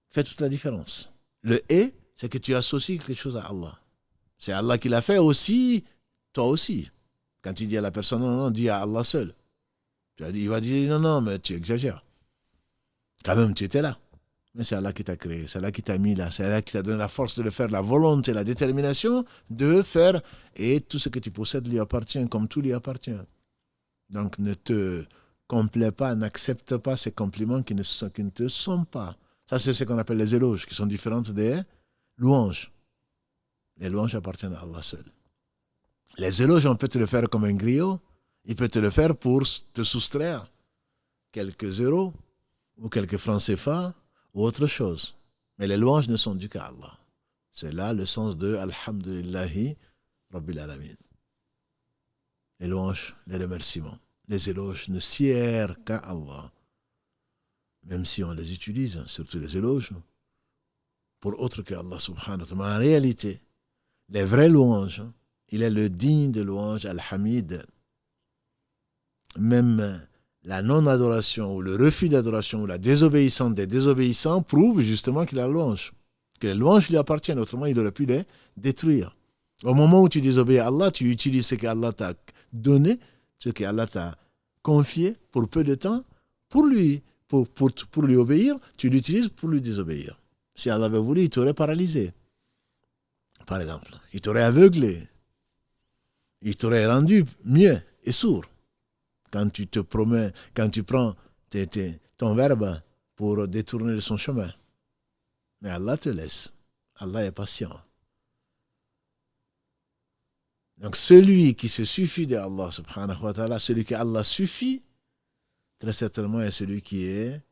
fait toute la différence. Le et, c'est que tu associes quelque chose à Allah. C'est Allah qui l'a fait aussi, toi aussi. Quand tu dis à la personne non, dis à Allah seul. Il va dire non, mais tu exagères. Quand même, tu étais là. Mais c'est Allah qui t'a créé, c'est Allah qui t'a mis là, c'est Allah qui t'a donné la force de le faire, la volonté, la détermination de faire, et tout ce que tu possèdes lui appartient, comme tout lui appartient. Donc ne te complaît pas, n'accepte pas ces compliments qui ne te sont pas. Ça, c'est ce qu'on appelle les éloges, qui sont différentes des louanges. Les louanges appartiennent à Allah seul. Les éloges, on peut te le faire comme un griot, il peut te le faire pour te soustraire quelques euros, ou quelques francs CFA, ou autre chose. Mais les louanges ne sont dues qu'à Allah. C'est là le sens de Alhamdulillahi Rabbil Alamin. Les louanges, les remerciements, les éloges ne sierrent qu'à Allah. Même si on les utilise, surtout les éloges, pour autre que Allah subhanahu wa ta'ala. Mais en réalité, les vraies louanges, il est le digne de louange, Al-Hamid. Même la non-adoration ou le refus d'adoration ou la désobéissance des désobéissants prouve justement qu'il a la louange. Que les louanges lui appartiennent, autrement il aurait pu les détruire. Au moment où tu désobéis à Allah, tu utilises ce qu'Allah t'a donné, ce qu'Allah t'a confié pour peu de temps, pour lui obéir, tu l'utilises pour lui désobéir. Si Allah avait voulu, il t'aurait paralysé. Par exemple, il t'aurait aveuglé. Il t'aurait rendu muet et sourd. Quand tu prends ton verbe pour détourner de son chemin. Mais Allah te laisse. Allah est patient. Donc celui qui se suffit de Allah subhanahu wa ta'ala, celui que Allah suffit, très certainement est celui qui est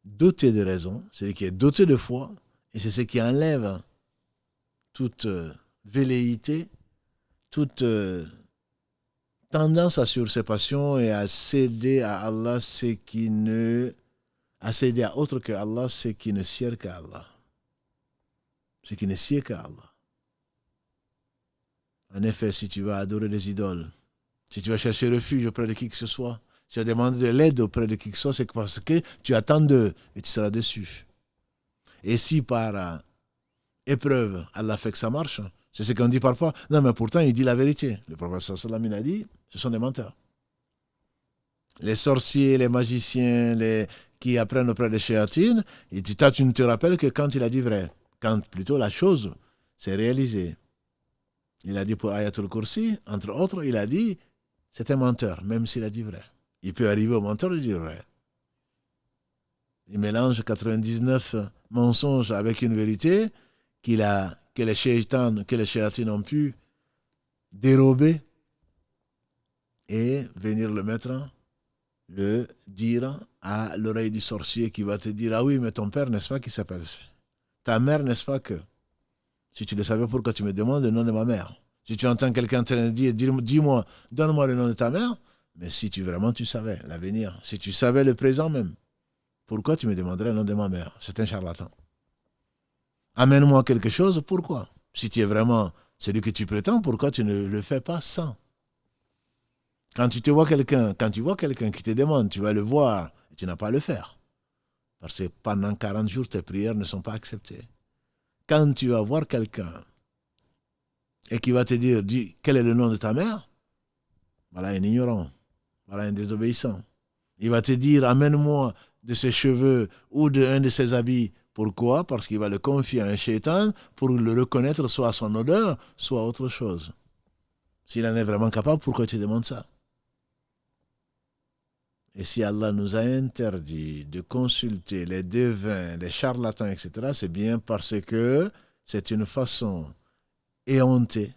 doté de raison, celui qui est doté de foi, et c'est ce qui enlève toute velléité, toute tendance à suivre ses passions et à céder à Allah à céder à autre que Allah ce qui ne sied qu'à Allah. Ce qui ne sied qu'à Allah. En effet, si tu vas adorer les idoles, si tu vas chercher refuge auprès de qui que ce soit, si tu vas demander de l'aide auprès de qui que ce soit, c'est parce que tu attends d'eux et tu seras déçu. Et si par épreuve, Allah fait que ça marche, C'est ce qu'on dit parfois. Non, mais pourtant, il dit la vérité. Le prophète sallam, il a dit, ce sont des menteurs. Les sorciers, les magiciens, qui apprennent auprès des chéatines, il dit, toi, tu ne te rappelles que quand il a dit vrai. Quand plutôt la chose s'est réalisée. Il a dit pour Ayatul Kursi, entre autres, il a dit, c'est un menteur, même s'il a dit vrai. Il peut arriver au menteur de dire vrai. Il mélange 99 mensonges avec une vérité que les chéatines ont pu dérober et venir le dire à l'oreille du sorcier qui va te dire, ah oui, mais ton père, n'est-ce pas, qui s'appelle ça? Ta mère, n'est-ce pas que? Si tu le savais, pourquoi tu me demandes le nom de ma mère? Si tu entends quelqu'un te dire, dis-moi, donne-moi le nom de ta mère, mais si vraiment tu savais l'avenir, si tu savais le présent même, pourquoi tu me demanderais le nom de ma mère? C'est un charlatan. Amène-moi quelque chose, pourquoi? Si tu es vraiment celui que tu prétends, pourquoi tu ne le fais pas sans? Quand tu vois quelqu'un qui te demande, tu vas le voir, et tu n'as pas à le faire. Parce que pendant 40 jours, tes prières ne sont pas acceptées. Quand tu vas voir quelqu'un et qui va te dire, dis, quel est le nom de ta mère? Voilà un ignorant, voilà un désobéissant. Il va te dire, amène-moi de ses cheveux ou d'un de ses habits. Pourquoi? Parce qu'il va le confier à un shaitan pour le reconnaître soit à son odeur, soit à autre chose. S'il en est vraiment capable, pourquoi tu demandes ça? Et si Allah nous a interdit de consulter les devins, les charlatans, etc., c'est bien parce que c'est une façon éhontée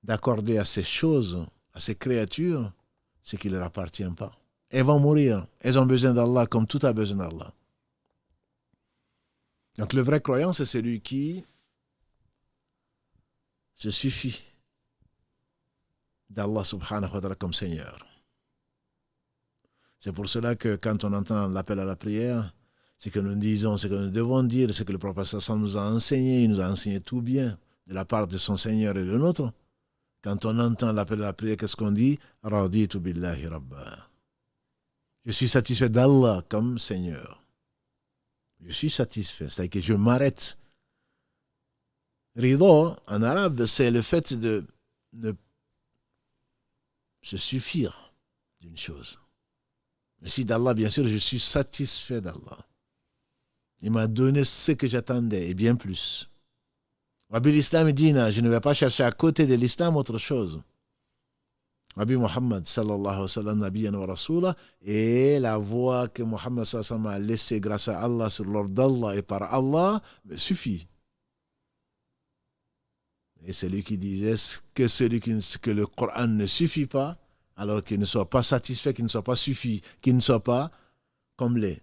d'accorder à ces choses, à ces créatures, ce qui ne leur appartient pas. Elles vont mourir. Elles ont besoin d'Allah comme tout a besoin d'Allah. Donc le vrai croyant, c'est celui qui se suffit d'Allah subhanahu wa ta'ala comme Seigneur. C'est pour cela que quand on entend l'appel à la prière, ce que nous disons, ce que nous devons dire, ce que le prophète sallam nous a enseigné, il nous a enseigné tout bien de la part de son Seigneur et de nôtre. Quand on entend l'appel à la prière, qu'est-ce qu'on dit? Raditu billahi rabba. Je suis satisfait d'Allah comme Seigneur. Je suis satisfait, c'est-à-dire que je m'arrête. Rida, en arabe, c'est le fait de ne se suffire d'une chose. Mais si d'Allah, bien sûr, je suis satisfait d'Allah. Il m'a donné ce que j'attendais et bien plus. Rabbi l'Islam dit, je ne vais pas chercher à côté de l'Islam autre chose. Rabbi Muhammad sallallahu alayhi wa sallam, nabiyyan wa rasoulah, et la voix que Muhammad sallallahu alayhi wa sallam a laissée grâce à Allah sur l'ordre d'Allah et par Allah me suffit. Et c'est lui qui disait que le Coran ne suffit pas, alors qu'il ne soit pas satisfait, qu'il ne soit pas suffi, qu'il ne soit pas comblé.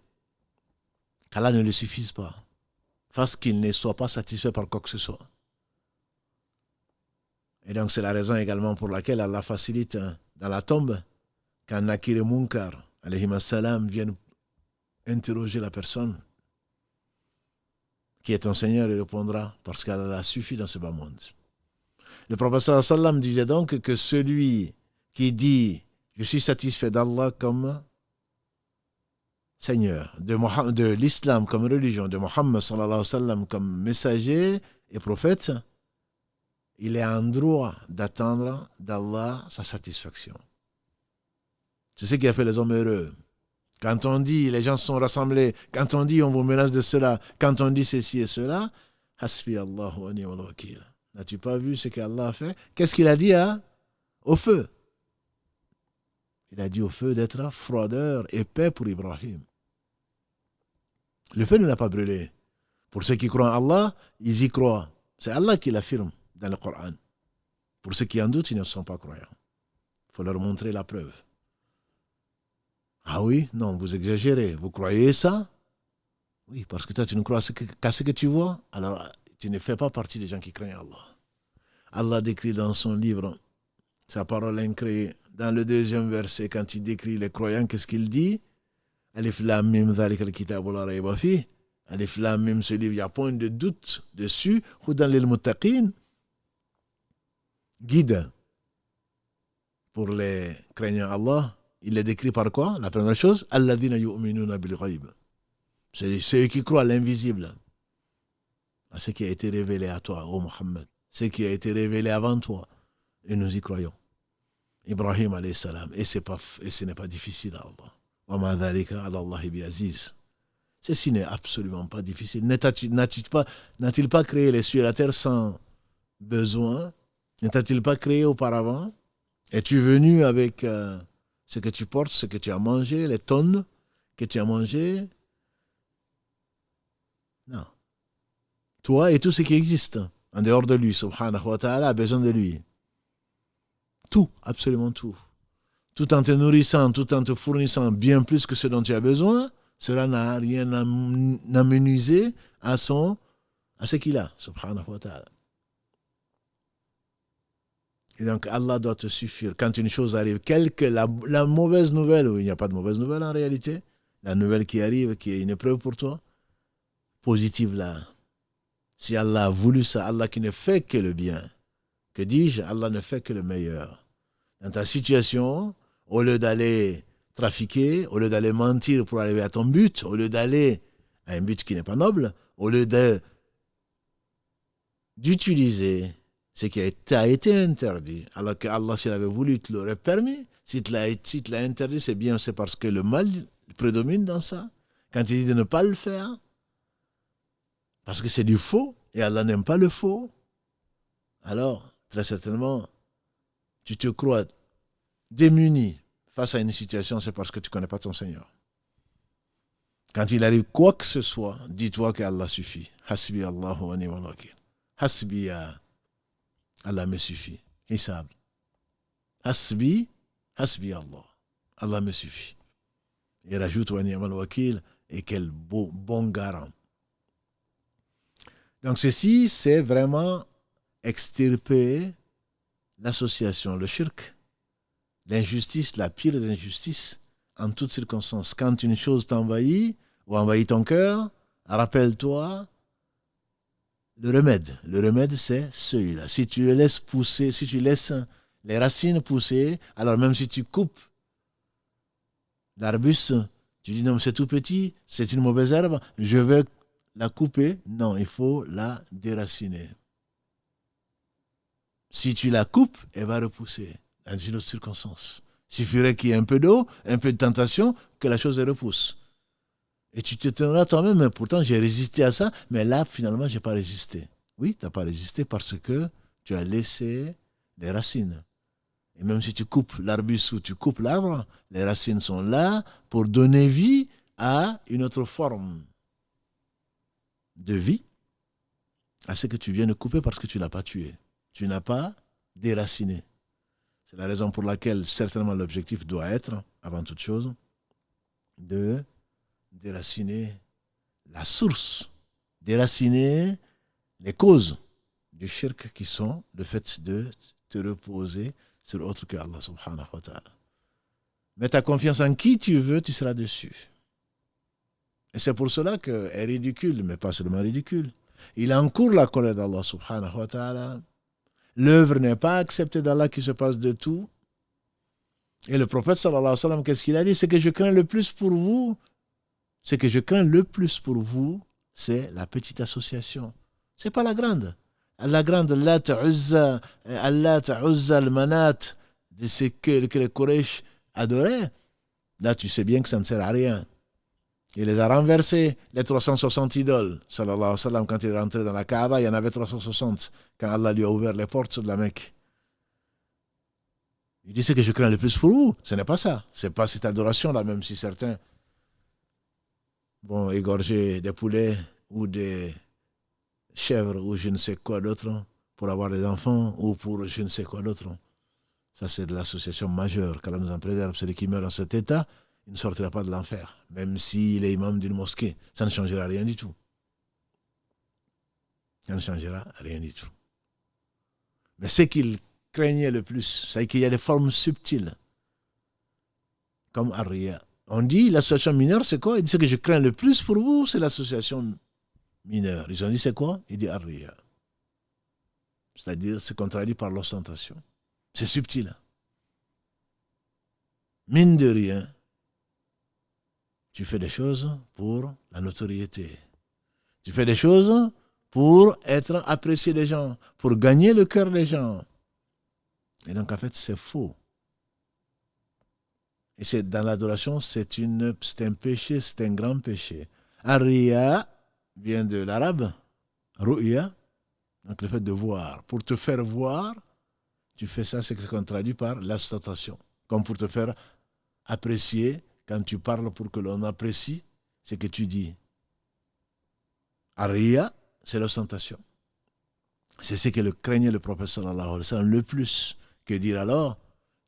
Qu'Allah ne le suffise pas. Fasse qu'il ne soit pas satisfait par quoi que ce soit. Et donc c'est la raison également pour laquelle Allah facilite dans la tombe, quand Nakir et Munkar, alayhim assalam, viennent interroger la personne. Qui est ton Seigneur? Il répondra, parce qu'Allah suffit dans ce bas monde. Le prophète sallam disait donc que celui qui dit « Je suis satisfait d'Allah comme Seigneur, de l'islam comme religion, de Mohammed sallallahu alayhi wa sallam comme messager et prophète », il est en droit d'attendre d'Allah sa satisfaction. C'est ce qui a fait les hommes heureux. Quand on dit les gens sont rassemblés, quand on dit on vous menace de cela, quand on dit ceci et cela, Hasbi Allahu wa ni'mal wakil. N'as-tu pas vu ce qu'Allah a fait? Qu'est-ce qu'il a dit au feu? Il a dit au feu d'être froideur, épais pour Ibrahim. Le feu ne l'a pas brûlé. Pour ceux qui croient en Allah, ils y croient. C'est Allah qui l'affirme dans le Coran. Pour ceux qui en doutent, ils ne sont pas croyants. Il faut leur montrer la preuve. Ah oui? Non, vous exagérez. Vous croyez ça? Oui, parce que toi, tu ne crois qu'à ce que tu vois. Alors, tu ne fais pas partie des gens qui craignent Allah. Allah décrit dans son livre, sa parole incréée, dans le 2e verset, quand il décrit les croyants, qu'est-ce qu'il dit? Alif lam mim dhalika al-kitabu la rayba fi. Alif lam mim, ce livre, il n'y a point de doute dessus. Hudan lil muttaqin. Guide pour les craignants Allah. Il les décrit par quoi? La première chose, alladhina yu'minuna bil ghayb. C'est ceux qui croient à l'invisible, à ce qui a été révélé à toi, ô Muhammad. ce qui a été révélé avant toi. Et nous y croyons. Ibrahim alayhi salam. Et ce n'est pas difficile à Allah. Wa ma dhalika ala Allahi bi aziz. Ceci n'est absolument pas difficile. N'a-t-il pas créé les cieux et la terre sans besoin? Ne t'a-t-il pas créé auparavant? Es-tu venu avec ce que tu portes, ce que tu as mangé, les tonnes que tu as mangées? Non. Toi et tout ce qui existe en dehors de lui, subhanahu wa ta'ala, a besoin de lui. Tout, absolument tout. Tout en te nourrissant, tout en te fournissant bien plus que ce dont tu as besoin, cela n'a rien à menuiser à ce qu'il a, subhanahu wa ta'ala. Et donc Allah doit te suffire. Quand une chose arrive, quelle que la mauvaise nouvelle, ou il n'y a pas de mauvaise nouvelle en réalité, la nouvelle qui arrive, qui est une épreuve pour toi, positive là. Si Allah a voulu ça, Allah qui ne fait que le bien, que dis-je, Allah ne fait que le meilleur. Dans ta situation, au lieu d'aller trafiquer, au lieu d'aller mentir pour arriver à ton but, au lieu d'aller à un but qui n'est pas noble, au lieu d'utiliser ce qui t'a été interdit, alors que Allah, s'il avait voulu, te l'aurait permis. Si te l'a interdit, c'est parce que le mal prédomine dans ça. Quand il dit de ne pas le faire, parce que c'est du faux, et Allah n'aime pas le faux, alors, très certainement, tu te crois démuni face à une situation, c'est parce que tu ne connais pas ton Seigneur. Quand il arrive quoi que ce soit, dis-toi que Allah suffit. Hasbi Allahu wa ni'mal wakil. Hasbi Allah me suffit. Hisab. Hasbi Allah. Allah me suffit. Il rajoute wa ni'mal wakil, et quel bon garant. Donc ceci, c'est vraiment extirper l'association, le shirk, l'injustice, la pire des injustices, en toutes circonstances. Quand une chose t'envahit, ou envahit ton cœur, rappelle-toi le remède. Le remède, c'est celui-là. Si tu le laisses pousser, si tu laisses les racines pousser, alors même si tu coupes l'arbuste, tu dis non, c'est tout petit, c'est une mauvaise herbe, je vais la couper. Non, il faut la déraciner. Si tu la coupes, elle va repousser dans une autre circonstance. Il suffirait qu'il y ait un peu d'eau, un peu de tentation, que la chose repousse. Et tu te tiendras toi-même, mais pourtant j'ai résisté à ça, mais là, finalement, je n'ai pas résisté. Oui, tu n'as pas résisté parce que tu as laissé les racines. Et même si tu coupes l'arbuste ou tu coupes l'arbre, les racines sont là pour donner vie à une autre forme de vie, à ce que tu viens de couper parce que tu ne l'as pas tué. Tu n'as pas déraciné. C'est la raison pour laquelle, certainement, l'objectif doit être, avant toute chose, de déraciner la source, déraciner les causes du shirk qui sont le fait de te reposer sur autre que Allah subhanahu wa ta'ala. Mets ta confiance en qui tu veux, tu seras dessus. Et c'est pour cela qu'elle est ridicule, mais pas seulement ridicule. Il encourt la colère d'Allah subhanahu wa ta'ala. L'œuvre n'est pas acceptée d'Allah qui se passe de tout. Et le prophète sallallahu alayhi wa sallam, qu'est-ce qu'il a dit? C'est que je crains le plus pour vous. C'est que je crains le plus pour vous, c'est la petite association. C'est pas la grande. La grande, Lat, Uzza, Allat, Uzza, al-Manat, de ce que les Quraysh adoraient. Là, tu sais bien que ça ne sert à rien. Il les a renversés, les 360 idoles. Sallallahu alayhi wa sallam, quand il est rentré dans la Kaaba, il y en avait 360. Quand Allah lui a ouvert les portes de la Mecque. Il dit, c'est que je crains le plus pour vous. Ce n'est pas ça. Ce n'est pas cette adoration-là, même si certains vont égorger des poulets ou des chèvres ou je ne sais quoi d'autre pour avoir des enfants ou pour je ne sais quoi d'autre. Ça, c'est de l'association majeure. Qu'Allah nous en préserve. Celui qui meurt dans cet état, il ne sortira pas de l'enfer. Même s'il est imam d'une mosquée. Ça ne changera rien du tout. Ça ne changera rien du tout. Mais ce qu'il craignait le plus, c'est qu'il y a des formes subtiles. Comme Arria. On dit l'association mineure, c'est quoi? Il dit ce que je crains le plus pour vous, c'est l'association mineure. Ils ont dit c'est quoi? Il dit Arria. C'est-à-dire, c'est contradit par l'ostentation. C'est subtil. Mine de rien, tu fais des choses pour la notoriété. Tu fais des choses pour être apprécié des gens, pour gagner le cœur des gens. Et donc, en fait, c'est faux. Et c'est, dans l'adoration, c'est un péché, c'est un grand péché. Ariya vient de l'arabe, ru'ya, donc le fait de voir. Pour te faire voir, tu fais ça, c'est ce qu'on traduit par l'ostentation. Comme pour te faire apprécier, quand tu parles pour que l'on apprécie ce que tu dis. Ariya, c'est l'ostentation. C'est ce que le craignait le prophète sallallahu alayhi wa sallam le plus. Que dire alors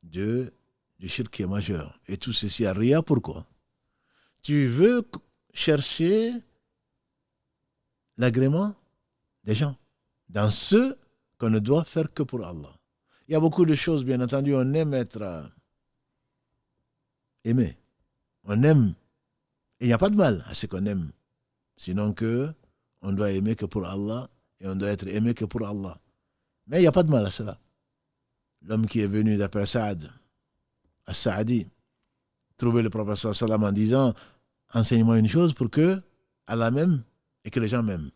du shirk qui est majeur. Et tout ceci à Ria, pourquoi? Tu veux chercher l'agrément des gens dans ce qu'on ne doit faire que pour Allah. Il y a beaucoup de choses, bien entendu, on aime être aimé. On aime. Et il n'y a pas de mal à ce qu'on aime. Sinon que on doit aimer que pour Allah et on doit être aimé que pour Allah. Mais il n'y a pas de mal à cela. L'homme qui est venu d'après Saad, As-Saadi, trouver le prophète sallam en disant enseigne-moi une chose pour que Allah m'aime et que les gens m'aiment.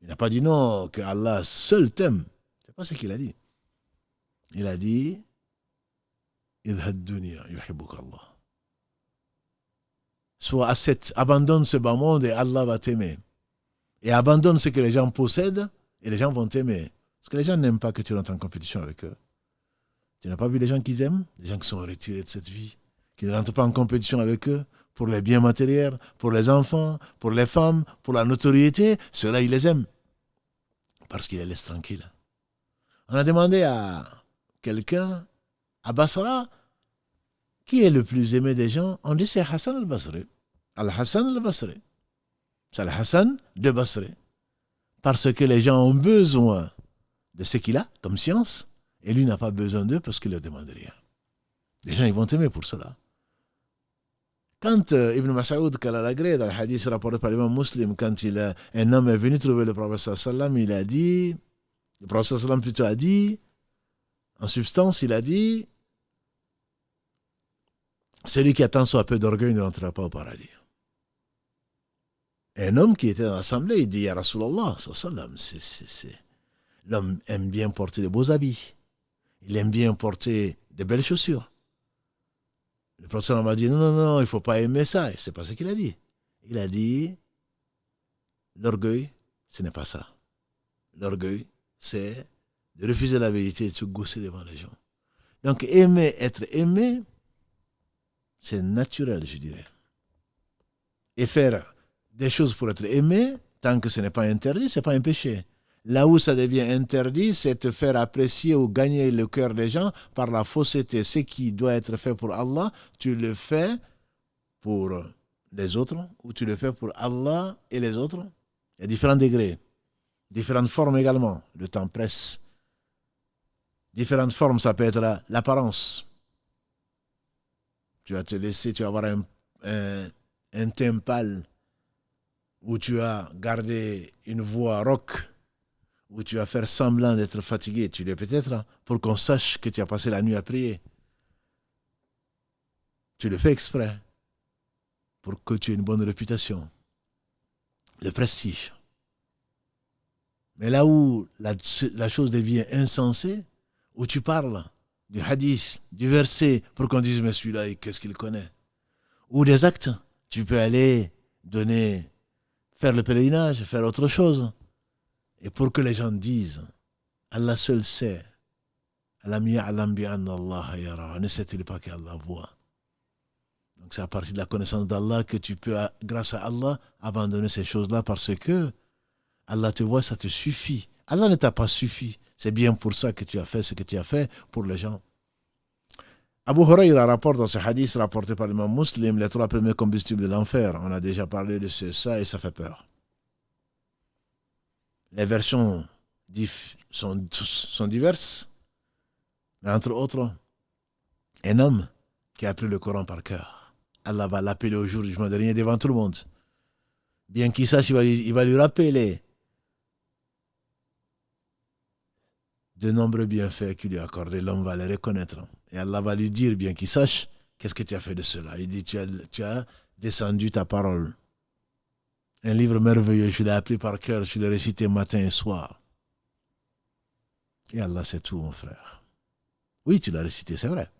Il n'a pas dit non, que Allah seul t'aime. C'est pas ce qu'il a dit. Il a dit idhad dunya yuhibbuk Allah. Soit abandonne ce bas monde et Allah va t'aimer. Et abandonne ce que les gens possèdent et les gens vont t'aimer. Parce que les gens n'aiment pas que tu rentres en compétition avec eux. Tu n'as pas vu les gens qu'ils aiment? Les gens qui sont retirés de cette vie, qui ne rentrent pas en compétition avec eux pour les biens matériels, pour les enfants, pour les femmes, pour la notoriété. Ceux-là, ils les aiment parce qu'ils les laissent tranquilles. On a demandé à quelqu'un, à Basra, qui est le plus aimé des gens? On dit c'est Hassan al-Basri. Al-Hassan al-Basri. C'est Al-Hassan de Basri. Parce que les gens ont besoin de ce qu'il a comme science. Et lui n'a pas besoin d'eux parce qu'il ne leur demande rien. Les gens, ils vont t'aimer pour cela. Quand Ibn Mas'ud Kalalagré, dans le hadith rapporté par l'imam Muslim, quand un homme est venu trouver le prophète sallam, il a dit, le prophète sallam plutôt a dit, en substance, il a dit, celui qui attend soit peu d'orgueil ne rentrera pas au paradis. Et un homme qui était dans l'assemblée, il dit, ya Rasulallah, sallam, l'homme aime bien porter de beaux habits. Il aime bien porter de belles chaussures. Le prophète m'a dit, non, il ne faut pas aimer ça. C'est pas ce qu'il a dit. Il a dit, l'orgueil, ce n'est pas ça. L'orgueil, c'est de refuser la vérité et de se gausser devant les gens. Donc, être aimé, c'est naturel, je dirais. Et faire des choses pour être aimé, tant que ce n'est pas interdit, ce n'est pas un péché. Là où ça devient interdit, c'est te faire apprécier ou gagner le cœur des gens par la fausseté. Ce qui doit être fait pour Allah, tu le fais pour les autres ou tu le fais pour Allah et les autres. Il y a différents degrés, différentes formes également. Le temps presse. Différentes formes, ça peut être l'apparence. Tu vas te laisser, tu vas avoir un teint pâle où tu as gardé une voix rauque, où tu vas faire semblant d'être fatigué, tu l'es peut-être, pour qu'on sache que tu as passé la nuit à prier. Tu le fais exprès, pour que tu aies une bonne réputation. Le prestige. Mais là où la chose devient insensée, où tu parles du hadith, du verset, pour qu'on dise, mais celui-là, qu'est-ce qu'il connaît? Ou des actes, tu peux aller faire le pèlerinage, faire autre chose. Et pour que les gens disent, Allah seul sait, ne sait-il pas qu'Allah voit? Donc c'est à partir de la connaissance d'Allah que tu peux, grâce à Allah, abandonner ces choses-là parce que Allah te voit, ça te suffit. Allah ne t'a pas suffi. C'est bien pour ça que tu as fait ce que tu as fait pour les gens. Abu Huraira rapporte dans ce hadith rapporté par l'imam Muslim les 3 premiers combustibles de l'enfer. On a déjà parlé de ça et ça fait peur. Les versions sont diverses, mais entre autres, un homme qui a appris le Coran par cœur, Allah va l'appeler au jour du jugement dernier devant tout le monde. Bien qu'il sache, il va lui rappeler de nombreux bienfaits qu'il lui a accordés. L'homme va les reconnaître. Et Allah va lui dire, bien qu'il sache, qu'est-ce que tu as fait de cela? Il dit, tu as descendu ta parole Un livre merveilleux, je l'ai appris par cœur, je l'ai récité matin et soir. Et Allah, c'est tout, mon frère. Oui, tu l'as récité, c'est vrai.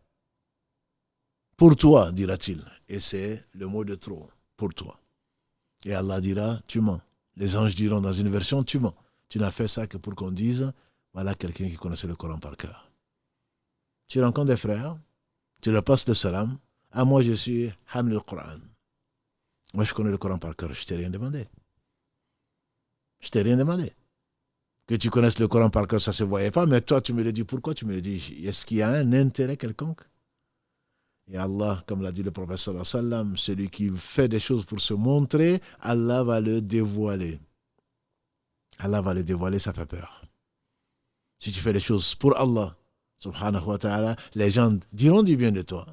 Pour toi, dira-t-il. Et c'est le mot de trop. Pour toi. Et Allah dira, tu mens. Les anges diront dans une version, tu mens. Tu n'as fait ça que pour qu'on dise, voilà quelqu'un qui connaissait le Coran par cœur. Tu rencontres des frères, tu leur passes le salam. Ah, moi, je suis Haml al-Quran. Moi, je connais le Coran par cœur. Je t'ai rien demandé. Je t'ai rien demandé. Que tu connaisses le Coran par cœur, ça ne se voyait pas. Mais toi, tu me le dis. Pourquoi tu me le dis? Est-ce qu'il y a un intérêt quelconque? Et Allah, comme l'a dit le prophète sallallahu alayhi wa sallam, celui qui fait des choses pour se montrer, Allah va le dévoiler. Allah va le dévoiler, ça fait peur. Si tu fais des choses pour Allah, subhanahu wa ta'ala, les gens diront du bien de toi.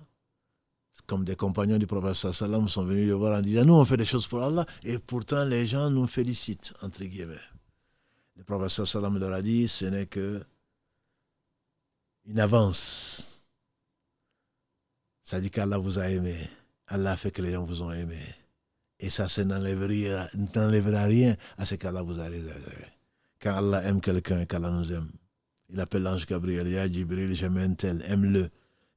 Comme des compagnons du prophète sallallahu alayhi wa sallam sont venus le voir en disant, nous on fait des choses pour Allah, et pourtant les gens nous félicitent, entre guillemets. Le prophète sallallahu alayhi wa sallam leur a dit, ce n'est que une avance. Ça dit qu'Allah vous a aimé. Allah a fait que les gens vous ont aimé. Et ça n'enlèvera rien à ce qu'Allah vous a réservé. Quand Allah aime quelqu'un, qu'Allah nous aime, il appelle l'ange Gabriel. Ya Jibril, j'aime un tel, aime-le.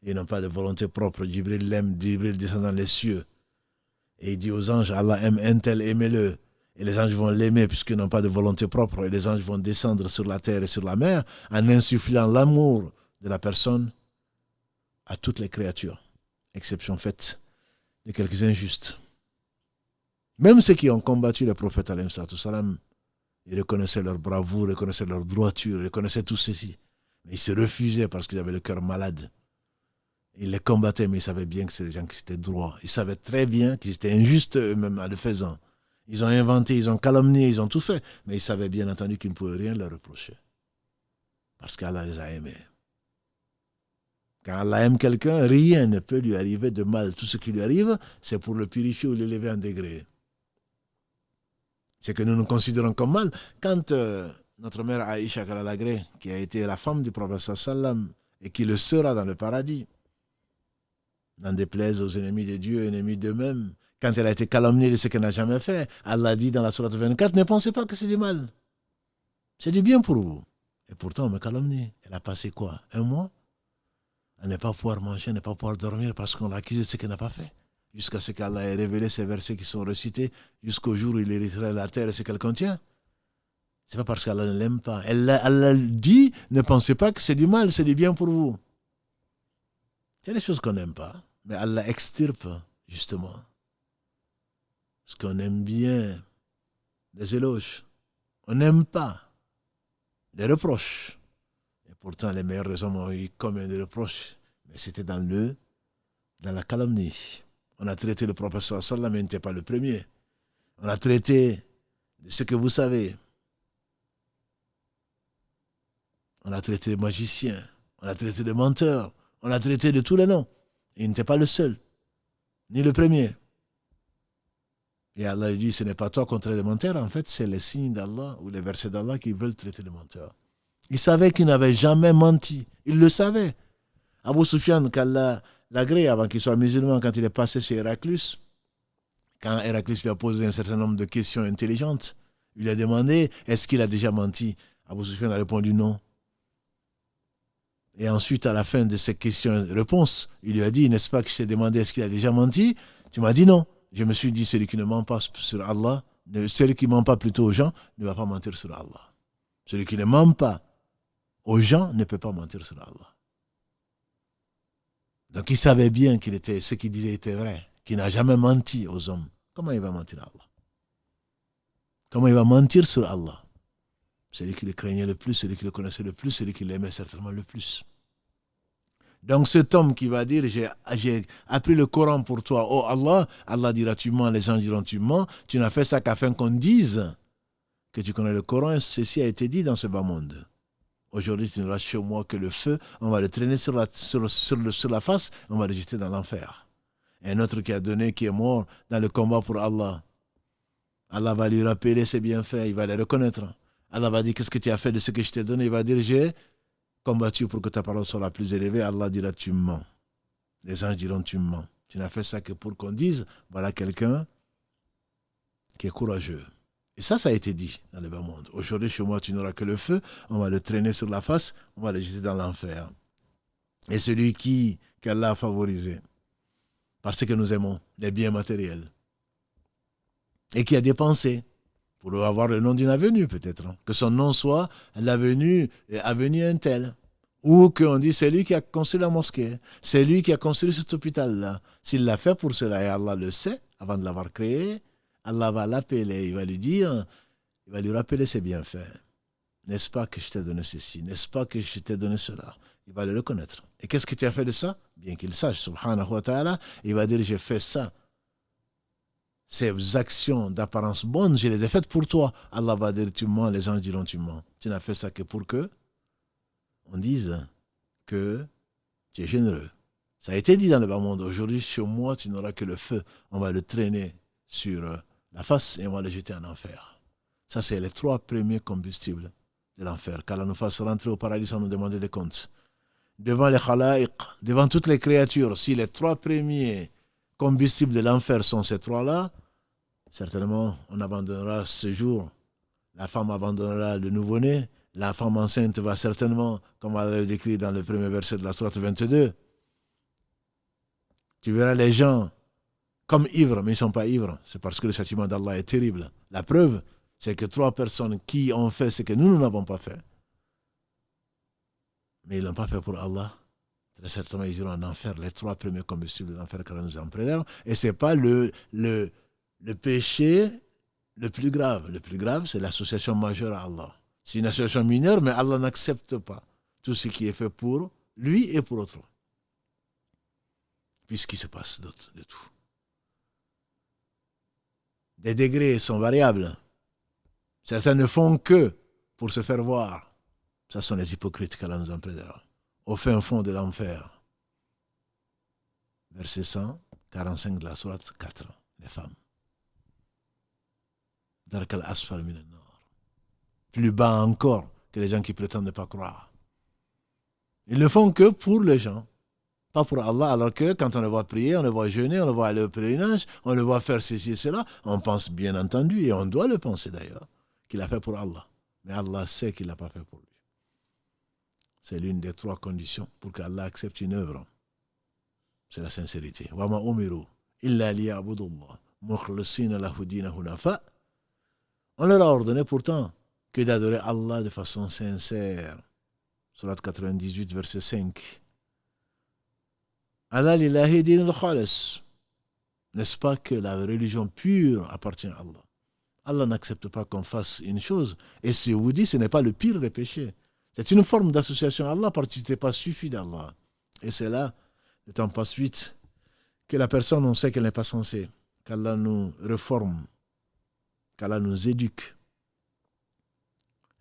Ils n'ont pas de volonté propre. Jibril l'aime, Jibril descend dans les cieux. Et il dit aux anges, Allah aime un tel, aimez-le. Et les anges vont l'aimer puisqu'ils n'ont pas de volonté propre. Et les anges vont descendre sur la terre et sur la mer en insufflant l'amour de la personne à toutes les créatures. Exception faite de quelques injustes. Même ceux qui ont combattu le prophète alayhi salam, ils reconnaissaient leur bravoure, ils reconnaissaient leur droiture, ils reconnaissaient tout ceci. Mais ils se refusaient parce qu'ils avaient le cœur malade. Ils les combattaient, mais ils savaient bien que c'était des gens qui étaient droits. Ils savaient très bien qu'ils étaient injustes eux-mêmes en le faisant. Ils ont inventé, ils ont calomnié, ils ont tout fait. Mais ils savaient bien entendu qu'ils ne pouvaient rien leur reprocher. Parce qu'Allah les a aimés. Quand Allah aime quelqu'un, rien ne peut lui arriver de mal. Tout ce qui lui arrive, c'est pour le purifier ou l'élever en degré. C'est que nous nous considérons comme mal. Quand notre mère Aïcha Kalalagré, qui a été la femme du prophète sallam et qui le sera dans le paradis, n'en déplaise aux ennemis de Dieu, ennemis d'eux-mêmes, quand elle a été calomniée de ce qu'elle n'a jamais fait, Allah dit dans la sourate 24, ne pensez pas que c'est du mal. C'est du bien pour vous. Et pourtant, on me calomnie. Elle a passé quoi? Un mois à ne pas pouvoir manger, à ne pas pouvoir dormir parce qu'on l'a accusé de ce qu'elle n'a pas fait. Jusqu'à ce qu'Allah ait révélé ces versets qui sont récités, jusqu'au jour où il hériterait la terre et ce qu'elle contient. Ce n'est pas parce qu'Allah ne l'aime pas. Allah dit, ne pensez pas que c'est du mal, c'est du bien pour vous. Il y a des choses qu'on n'aime pas, mais Allah extirpe, justement. Parce qu'on aime bien des éloges. On n'aime pas des reproches. Et pourtant, les meilleurs raisons ont eu combien de reproches? Mais c'était dans la calomnie. On a traité le prophète sallam, mais il n'était pas le premier. On a traité de ce que vous savez. On a traité de magicien. On a traité de menteur. On a traité de tous les noms. Il n'était pas le seul, ni le premier. Et Allah dit, ce n'est pas toi contre les menteurs, en fait, c'est les signes d'Allah ou les versets d'Allah qui veulent traiter de menteurs. Il savait qu'il n'avait jamais menti. Il le savait. Abu Sufyan, qu'Allah l'agrée avant qu'il soit musulman, quand il est passé chez Héraclius, quand Héraclius lui a posé un certain nombre de questions intelligentes, il lui a demandé, est-ce qu'il a déjà menti? Abu Sufyan a répondu non. Et ensuite, à la fin de ces questions-réponses, il lui a dit, n'est-ce pas que je t'ai demandé, est-ce qu'il a déjà menti? Tu m'as dit non. Je me suis dit, celui qui ne ment pas sur Allah, celui qui ne ment pas plutôt aux gens, ne va pas mentir sur Allah. Celui qui ne ment pas aux gens ne peut pas mentir sur Allah. Donc il savait bien ce qu'il disait était vrai, qu'il n'a jamais menti aux hommes. Comment il va mentir à Allah? Comment il va mentir sur Allah? Celui qui le craignait le plus, celui qui le connaissait le plus, celui qui l'aimait certainement le plus. Donc cet homme qui va dire, j'ai appris le Coran pour toi, oh Allah, Allah dira tu mens, les gens diront tu mens, tu n'as fait ça qu'afin qu'on dise que tu connais le Coran, ceci a été dit dans ce bas monde. Aujourd'hui, tu n'auras chez moi que le feu, on va le traîner sur la face, on va le jeter dans l'enfer. Et un autre qui est mort dans le combat pour Allah. Allah va lui rappeler ses bienfaits, il va les reconnaître. Allah va dire, qu'est-ce que tu as fait de ce que je t'ai donné? Il va dire, j'ai combattu pour que ta parole soit la plus élevée. Allah dira, tu mens. Les anges diront, tu mens. Tu n'as fait ça que pour qu'on dise, voilà quelqu'un qui est courageux. Et ça a été dit dans le bas monde. Aujourd'hui, chez moi, tu n'auras que le feu, on va le traîner sur la face, on va le jeter dans l'enfer. Et celui qu'Allah a favorisé, parce que nous aimons les biens matériels, et qui a dépensé pour avoir le nom d'une avenue peut-être, hein. Que son nom soit l'avenue un tel, ou qu'on dit c'est lui qui a construit la mosquée, c'est lui qui a construit cet hôpital-là. S'il l'a fait pour cela et Allah le sait, avant de l'avoir créé, Allah va l'appeler, il va lui dire, il va lui rappeler ses bienfaits. N'est-ce pas que je t'ai donné ceci, n'est-ce pas que je t'ai donné cela? Il va le reconnaître. Et qu'est-ce que tu as fait de ça? Bien qu'il sache, subhanahu wa ta'ala, il va dire j'ai fait ça. Ces actions d'apparence bonne, je les ai faites pour toi. Allah va dire tu mens, les gens diront tu mens. Tu n'as fait ça que pour que on dise que tu es généreux. Ça a été dit dans le bas monde. Aujourd'hui, chez moi, tu n'auras que le feu. On va le traîner sur la face et on va le jeter en enfer. Ça, c'est les 3 premiers combustibles de l'enfer. Qu'Allah nous fasse rentrer au paradis sans nous demander des comptes. Devant les khalaïq, devant toutes les créatures, si les 3 premiers combustibles de l'enfer sont ces 3-là, certainement, on abandonnera ce jour. La femme abandonnera le nouveau-né. La femme enceinte va certainement, comme Allah le décrit dans le premier verset de la sourate 22, tu verras les gens comme ivres, mais ils ne sont pas ivres. C'est parce que le châtiment d'Allah est terrible. La preuve, c'est que 3 personnes qui ont fait ce que nous n'avons pas fait, mais ils ne l'ont pas fait pour Allah, très certainement ils iront en enfer. Les 3 premiers combustibles de l'enfer qu'Allah nous en préserve. Et ce n'est pas le péché le plus grave. Le plus grave, c'est l'association majeure à Allah. C'est une association mineure, mais Allah n'accepte pas tout ce qui est fait pour lui et pour autrui. Puisqu'il se passe de tout. Les degrés sont variables. Certains ne font que pour se faire voir. Ce sont les hypocrites qu'Allah nous en préserve. Au fin fond de l'enfer. Verset 145 de la sourate 4. Les femmes. Dark al-asfal min al-nar. Plus bas encore que les gens qui prétendent ne pas croire. Ils ne font que pour les gens, pas pour Allah, alors que quand on le voit prier, on le voit jeûner, on le voit aller au pèlerinage, on le voit faire ceci et cela, on pense bien entendu, et on doit le penser d'ailleurs, qu'il a fait pour Allah. Mais Allah sait qu'il ne l'a pas fait pour lui. C'est l'une des 3 conditions pour qu'Allah accepte une œuvre. C'est la sincérité. « Wa ma umiru illa liya'budullah mukhlisina lahu dinahu hunafa » On leur a ordonné pourtant que d'adorer Allah de façon sincère. Surat 98, verset 5. Allah lillahi din al-khalis. N'est-ce pas que la religion pure appartient à Allah? Allah n'accepte pas qu'on fasse une chose. Et si vous dites, ce n'est pas le pire des péchés. C'est une forme d'association à Allah parce que tu n'es pas suffi d'Allah. Et c'est là, le temps passe vite, que la personne, on sait qu'elle n'est pas censée. Qu'Allah nous réforme. Qu'Allah nous éduque.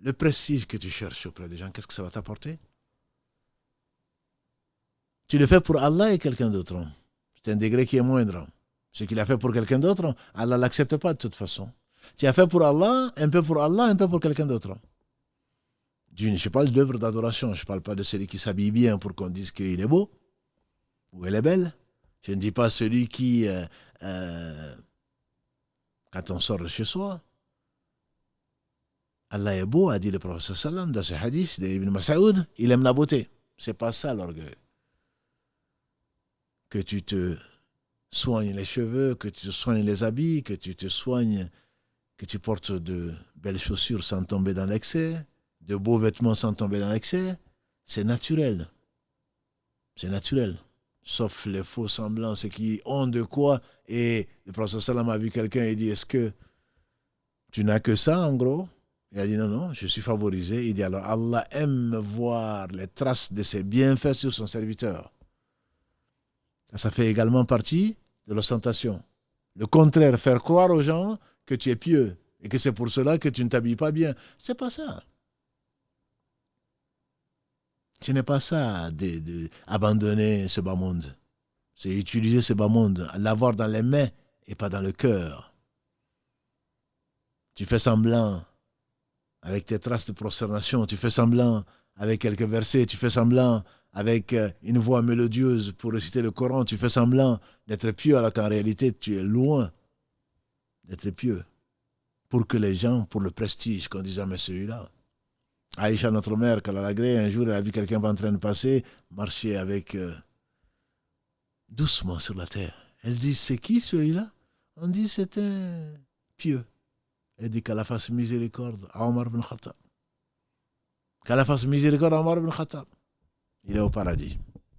Le prestige que tu cherches auprès des gens, qu'est-ce que ça va t'apporter? Tu le fais pour Allah et quelqu'un d'autre. C'est un degré qui est moindre. Ce qu'il a fait pour quelqu'un d'autre, Allah ne l'accepte pas de toute façon. Tu as fait pour Allah, un peu pour quelqu'un d'autre. Je parle d'œuvre d'adoration, je ne parle pas de celui qui s'habille bien pour qu'on dise qu'il est beau ou elle est belle. Je ne dis pas celui qui, quand on sort de chez soi, Allah est beau, a dit le prophète sallam dans ce hadith d'Ibn Mas'ud, il aime la beauté. C'est pas ça l'orgueil. Que tu te soignes les cheveux, que tu te soignes les habits, que tu te soignes, que tu portes de belles chaussures sans tomber dans l'excès, de beaux vêtements sans tomber dans l'excès, c'est naturel. C'est naturel. Sauf les faux semblants, ceux qui ont de quoi. Et le prophète sallam a vu quelqu'un et dit, est-ce que tu n'as que ça en gros? Il a dit non, je suis favorisé. Il dit alors Allah aime voir les traces de ses bienfaits sur son serviteur. Ça fait également partie de l'ostentation. Le contraire, faire croire aux gens que tu es pieux et que c'est pour cela que tu ne t'habilles pas bien. C'est pas ça. Ce n'est pas ça d'abandonner ce bas monde. C'est utiliser ce bas monde, l'avoir dans les mains et pas dans le cœur. Tu fais semblant avec tes traces de prosternation, tu fais semblant avec quelques versets, tu fais semblant avec une voix mélodieuse pour réciter le Coran, tu fais semblant d'être pieux alors qu'en réalité tu es loin d'être pieux. pour que les gens, pour le prestige, qu'on dise, ah, mais celui-là. Aïcha, notre mère, quand elle a agréé, un jour, elle a vu quelqu'un en train de passer, marcher avec doucement sur la terre. Elle dit, c'est qui celui-là? On dit, c'est un pieux. Elle dit qu'Allah fasse miséricorde à Omar ibn Khattab. Qu'Allah fasse miséricorde à Omar ibn Khattab. Il est au paradis.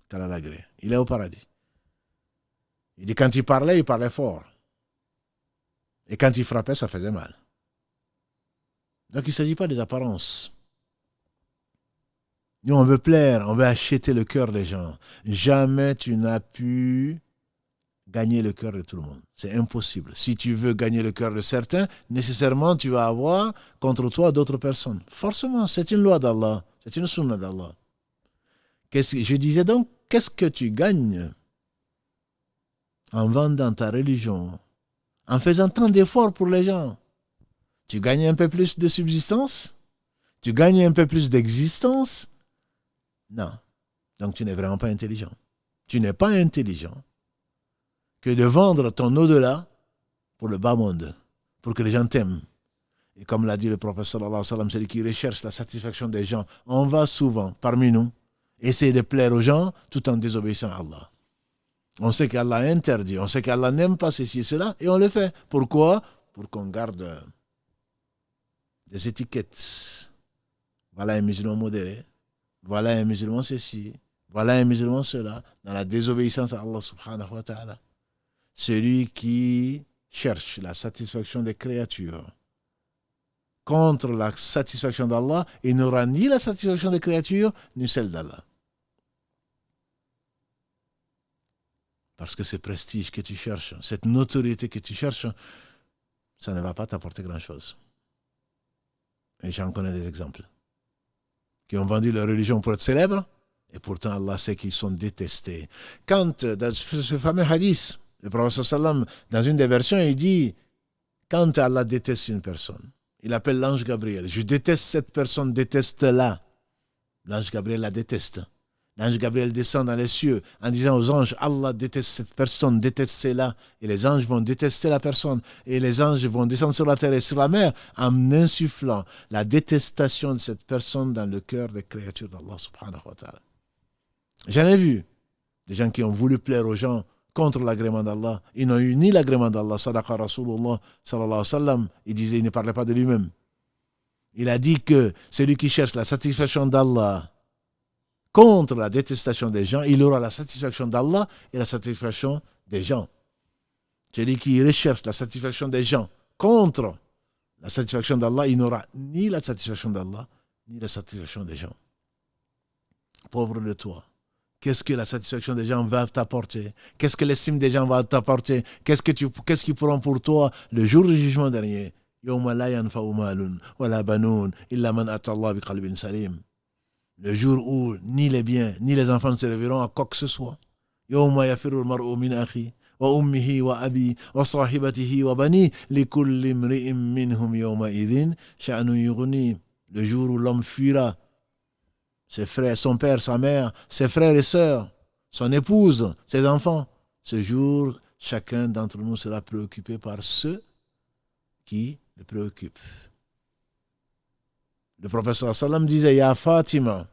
Qu'Allah l'agrée. Il est au paradis. Il dit, quand il parlait fort. Et quand il frappait, ça faisait mal. Donc il ne s'agit pas des apparences. Nous, on veut plaire, on veut acheter le cœur des gens. Jamais tu n'as pu gagner le cœur de tout le monde. C'est impossible. Si tu veux gagner le cœur de certains, nécessairement tu vas avoir contre toi d'autres personnes. Forcément, c'est une loi d'Allah. C'est une sunna d'Allah. Je disais donc, qu'est-ce que tu gagnes en vendant ta religion, en faisant tant d'efforts pour les gens? Tu gagnes un peu plus de subsistance? Tu gagnes un peu plus d'existence? Non. Donc tu n'es vraiment pas intelligent. Tu n'es pas intelligent que de vendre ton au-delà pour le bas monde, pour que les gens t'aiment. Et comme l'a dit le prophète sallallahu alayhi wa sallam, celui qui recherche la satisfaction des gens, on va souvent, parmi nous, essayer de plaire aux gens tout en désobéissant à Allah. On sait qu'Allah interdit, on sait qu'Allah n'aime pas ceci et cela, et on le fait. Pourquoi? Pour qu'on garde des étiquettes. Voilà un musulman modéré, voilà un musulman ceci, voilà un musulman cela, dans la désobéissance à Allah subhanahu wa ta'ala. Celui qui cherche la satisfaction des créatures contre la satisfaction d'Allah, il n'aura ni la satisfaction des créatures, ni celle d'Allah. Parce que ce prestige que tu cherches, cette notoriété que tu cherches, ça ne va pas t'apporter grand-chose. Et j'en connais des exemples qui ont vendu leur religion pour être célèbres, et pourtant Allah sait qu'ils sont détestés. Quand, dans ce fameux hadith, le prophète sallam, dans une des versions, il dit, quand Allah déteste une personne, il appelle l'ange Gabriel. Je déteste cette personne, déteste-la. L'ange Gabriel la déteste. L'ange Gabriel descend dans les cieux en disant aux anges, Allah déteste cette personne, détestez-la. Et les anges vont détester la personne. Et les anges vont descendre sur la terre et sur la mer en insufflant la détestation de cette personne dans le cœur des créatures d'Allah subhanahu wa ta'ala. J'en ai vu des gens qui ont voulu plaire aux gens contre l'agrément d'Allah. Ils n'ont eu ni l'agrément d'Allah, sadaqa Rasulullah sallallahu alayhi wa sallam. Il disait, il ne parlait pas de lui-même. Il a dit que celui qui cherche la satisfaction d'Allah contre la détestation des gens, il aura la satisfaction d'Allah et la satisfaction des gens. Celui qui recherche la satisfaction des gens contre la satisfaction d'Allah, il n'aura ni la satisfaction d'Allah, ni la satisfaction des gens. Pauvre de toi. Qu'est-ce que la satisfaction des gens va t'apporter? Qu'est-ce que l'estime des gens va t'apporter? Qu'est-ce qu'ils pourront pour toi le jour du jugement dernier? يَوْمَ لَا يَنْفَعُ مَالٌ وَلَا بَنُونَ إِلَّا مَنْ أَتَى اللَّهَ بِقَلْبٍ سَلِيمٍ. Le jour où ni les biens, ni les enfants ne serviront à quoi que ce soit. يَوْمَ يَفِرُّ الْمَرْءُ مِنْ أَخِيهِ وَأُمِّهِ وَأَبِيهِ وَصَاحِبَتِهِ وَبَنِيهِ لِكُلِّ امْرِئٍ مِّنْهُمْ يَوْمَئِذٍ شَأْنٌ يُغْنِيهِ. Le jour où l'homme fuira ses frères, son père, sa mère, ses frères et sœurs, son épouse, ses enfants. Ce jour, chacun d'entre nous sera préoccupé par ceux qui le préoccupent. Le prophète sallam disait, Ya Fatima,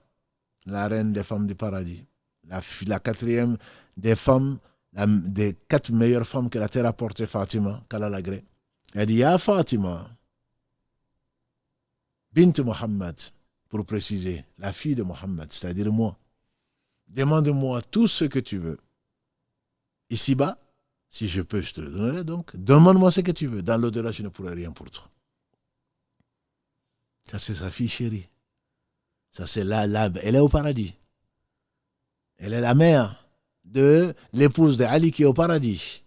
la reine des femmes du paradis, la quatrième des femmes, des 4 meilleures femmes que la terre a portées, Fatima, qu'Allah l'agrée. Elle dit, Ya Fatima, bint Muhammad, pour préciser, la fille de Mohammed, c'est-à-dire moi. Demande-moi tout ce que tu veux. Ici-bas, si je peux, je te le donnerai donc. Demande-moi ce que tu veux. Dans l'au-delà, je ne pourrai rien pour toi. Ça, c'est sa fille chérie. Ça, c'est elle est au paradis. Elle est la mère de l'épouse de Ali qui est au paradis.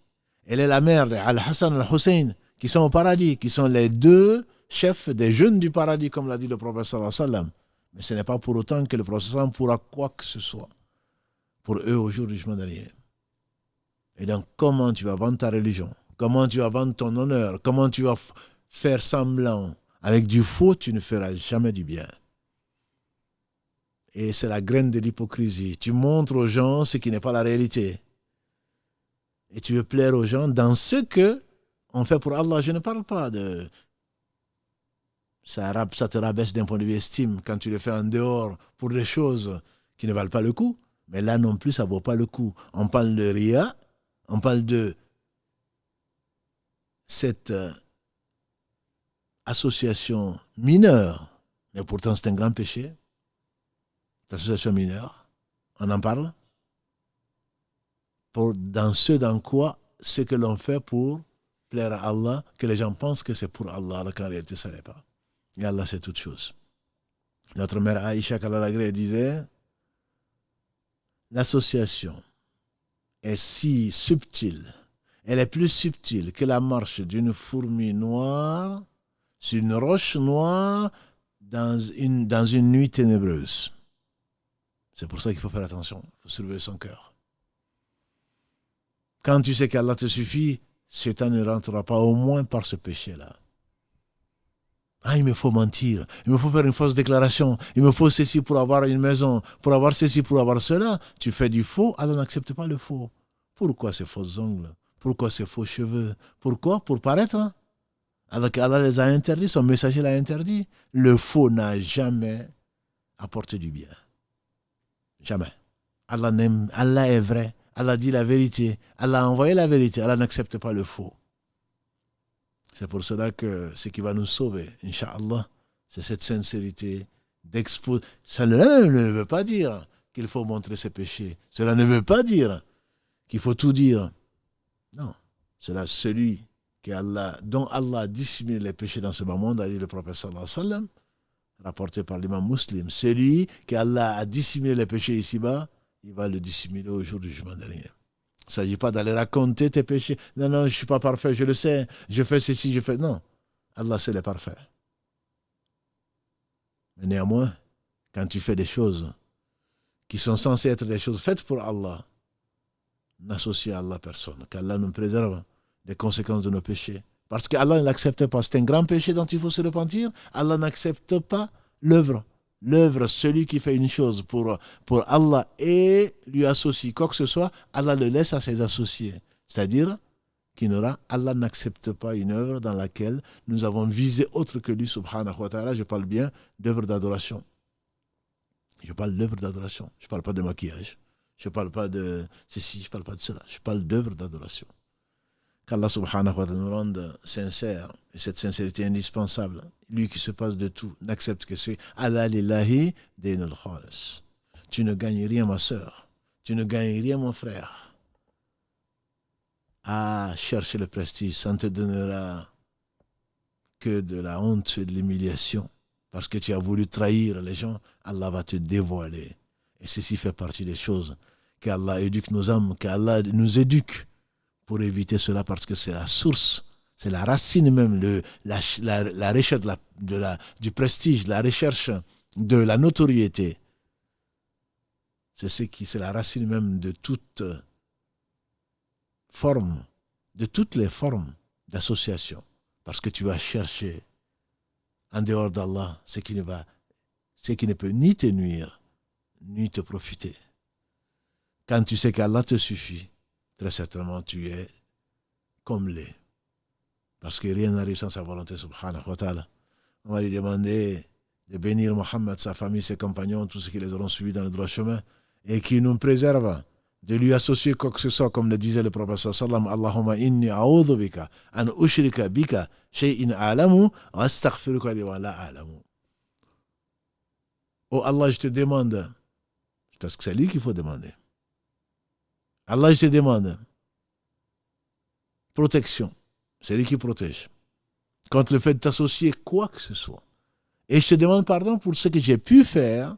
Elle est la mère de Al-Hassan et Al-Hussein qui sont au paradis, qui sont les 2 chefs des jeunes du paradis, comme l'a dit le prophète sallallahu alayhi wa sallam. Mais ce n'est pas pour autant que le prophète sallallahu alayhi wa sallam pourra quoi que ce soit pour eux au jour du jugement dernier. Et donc, comment tu vas vendre ta religion? Comment tu vas vendre ton honneur? Comment tu vas faire semblant? Avec du faux, tu ne feras jamais du bien. Et c'est la graine de l'hypocrisie. Tu montres aux gens ce qui n'est pas la réalité. Et tu veux plaire aux gens dans ce que on fait pour Allah. Je ne parle pas de ça te rabaisse d'un point de vue estime quand tu le fais en dehors pour des choses qui ne valent pas le coup. Mais là non plus, ça ne vaut pas le coup. On parle de ria, on parle de cette association mineure, mais pourtant c'est un grand péché, cette association mineure. On en parle dans ce que l'on fait pour plaire à Allah, que les gens pensent que c'est pour Allah, alors qu'en réalité, ça n'est pas. Et Allah, c'est toute chose. Notre mère Aïcha, qu'Allah l'agrée, disait, l'association est si subtile, elle est plus subtile que la marche d'une fourmi noire sur une roche noire dans une nuit ténébreuse. C'est pour ça qu'il faut faire attention, il faut surveiller son cœur. Quand tu sais qu'Allah te suffit, Satan ne rentrera pas au moins par ce péché-là. Ah, il me faut mentir, il me faut faire une fausse déclaration, il me faut ceci pour avoir une maison, pour avoir ceci, pour avoir cela. Tu fais du faux, Allah n'accepte pas le faux. Pourquoi ces faux ongles? Pourquoi ces faux cheveux? Pourquoi? Pour paraître. Alors qu'Allah les a interdits, son messager l'a interdit. Le faux n'a jamais apporté du bien. Jamais. Allah est vrai, Allah dit la vérité, Allah a envoyé la vérité, Allah n'accepte pas le faux. C'est pour cela que ce qui va nous sauver, Inch'Allah, c'est cette sincérité d'exposer. Cela ne veut pas dire qu'il faut montrer ses péchés. Cela ne veut pas dire qu'il faut tout dire. Non. Cela, celui dont Allah a dissimulé les péchés dans ce bas monde, a dit le prophète sallallahu alayhi wa sallam, rapporté par l'imam Muslim. Celui qu'Allah a dissimulé les péchés ici-bas, il va le dissimuler au jour du jugement dernier. Il ne s'agit pas d'aller raconter tes péchés. Non, je ne suis pas parfait, je le sais. Je fais ceci, je fais... Non. Allah seul est parfait. Mais néanmoins, quand tu fais des choses qui sont censées être des choses faites pour Allah, n'associe à Allah personne. Qu'Allah nous préserve des conséquences de nos péchés. Parce qu'Allah ne l'accepte pas. C'est un grand péché dont il faut se repentir. Allah n'accepte pas l'œuvre. L'œuvre, celui qui fait une chose pour Allah et lui associe quoi que ce soit, Allah le laisse à ses associés. C'est-à-dire Allah n'accepte pas une œuvre dans laquelle nous avons visé autre que lui, subhanahu wa ta'ala. Je parle bien d'œuvre d'adoration. Je parle d'œuvre d'adoration. Je ne parle pas de maquillage. Je ne parle pas de ceci, je ne parle pas de cela. Je parle d'œuvre d'adoration. Qu'Allah subhanahu wa ta'ala nous rende sincères, et cette sincérité est indispensable. Lui qui se passe de tout, n'accepte que c'est Allah lillahi dinul khalis. Tu ne gagnes rien, ma sœur. Tu ne gagnes rien, mon frère. À chercher le prestige, ça ne te donnera que de la honte et de l'humiliation. Parce que tu as voulu trahir les gens, Allah va te dévoiler. Et ceci fait partie des choses qu'Allah éduque nos âmes, qu'Allah nous éduque pour éviter cela, parce que c'est la source, c'est la racine même, la recherche du prestige, la recherche de la notoriété. C'est la racine même de toute forme, de toutes les formes d'association. Parce que tu vas chercher en dehors d'Allah ce qui ne peut ni te nuire, ni te profiter. Quand tu sais qu'Allah te suffit, très certainement tu es comblé. Parce que rien n'arrive sans sa volonté, subhanahu wa ta'ala. On va lui demander de bénir Mohammed, sa famille, ses compagnons, tous ceux qui les auront suivis dans le droit chemin, et qui nous préservent de lui associer quoi que ce soit, comme le disait le prophète sallallahu alayhi wa sallam, Allahumma inni a'udhu bika an ushrika bika shay'in a'lamu wa astaghfiruka lima la a'lamu. Oh Allah, je te demande, parce que c'est lui qu'il faut demander. Allah, je te demande protection. C'est lui qui protège. Contre le fait de t'associer quoi que ce soit. Et je te demande pardon pour ce que j'ai pu faire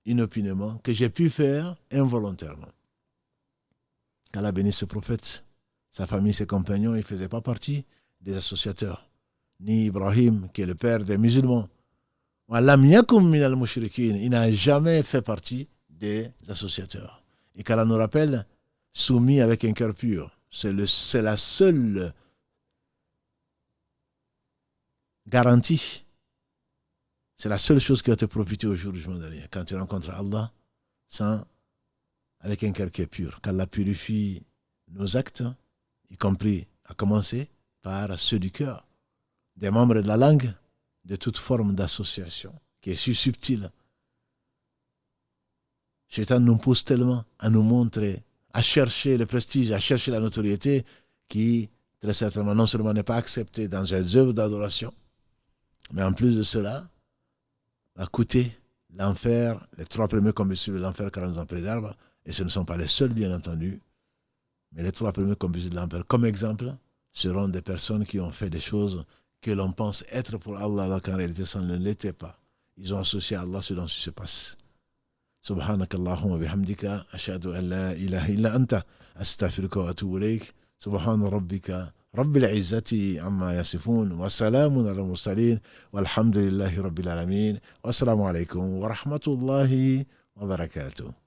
inopinément, que j'ai pu faire involontairement. Qu'Allah bénisse ce prophète, sa famille, ses compagnons, il ne faisait pas partie des associateurs. Ni Ibrahim, qui est le père des musulmans. Il n'a jamais fait partie des associateurs. Et qu'Allah nous rappelle, soumis avec un cœur pur. C'est la seule garantie. C'est la seule chose qui va te profiter au jour du jugement dernier. Quand tu rencontres Allah, avec un cœur qui est pur. Qu'Allah purifie nos actes, y compris à commencer par ceux du cœur, des membres de la langue, de toute forme d'association, qui est si subtile. Shaitan nous pousse tellement à nous montrer, à chercher le prestige, à chercher la notoriété, qui, très certainement, non seulement n'est pas acceptée dans les œuvres d'adoration, mais en plus de cela, va coûter l'enfer, les 3 premiers combustibles de l'enfer car nous en préserve, et ce ne sont pas les seuls, bien entendu, mais les 3 premiers combustibles de l'enfer, comme exemple, seront des personnes qui ont fait des choses que l'on pense être pour Allah, alors qu'en réalité, ça ne l'était pas. Ils ont associé à Allah ce dont se passe. سبحانك اللهم وبحمدك أشهد أن لا إله إلا أنت أستغفرك وأتوب إليك سبحان ربك رب العزة عما يصفون وسلام على المرسلين والحمد لله رب العالمين والسلام عليكم ورحمة الله وبركاته.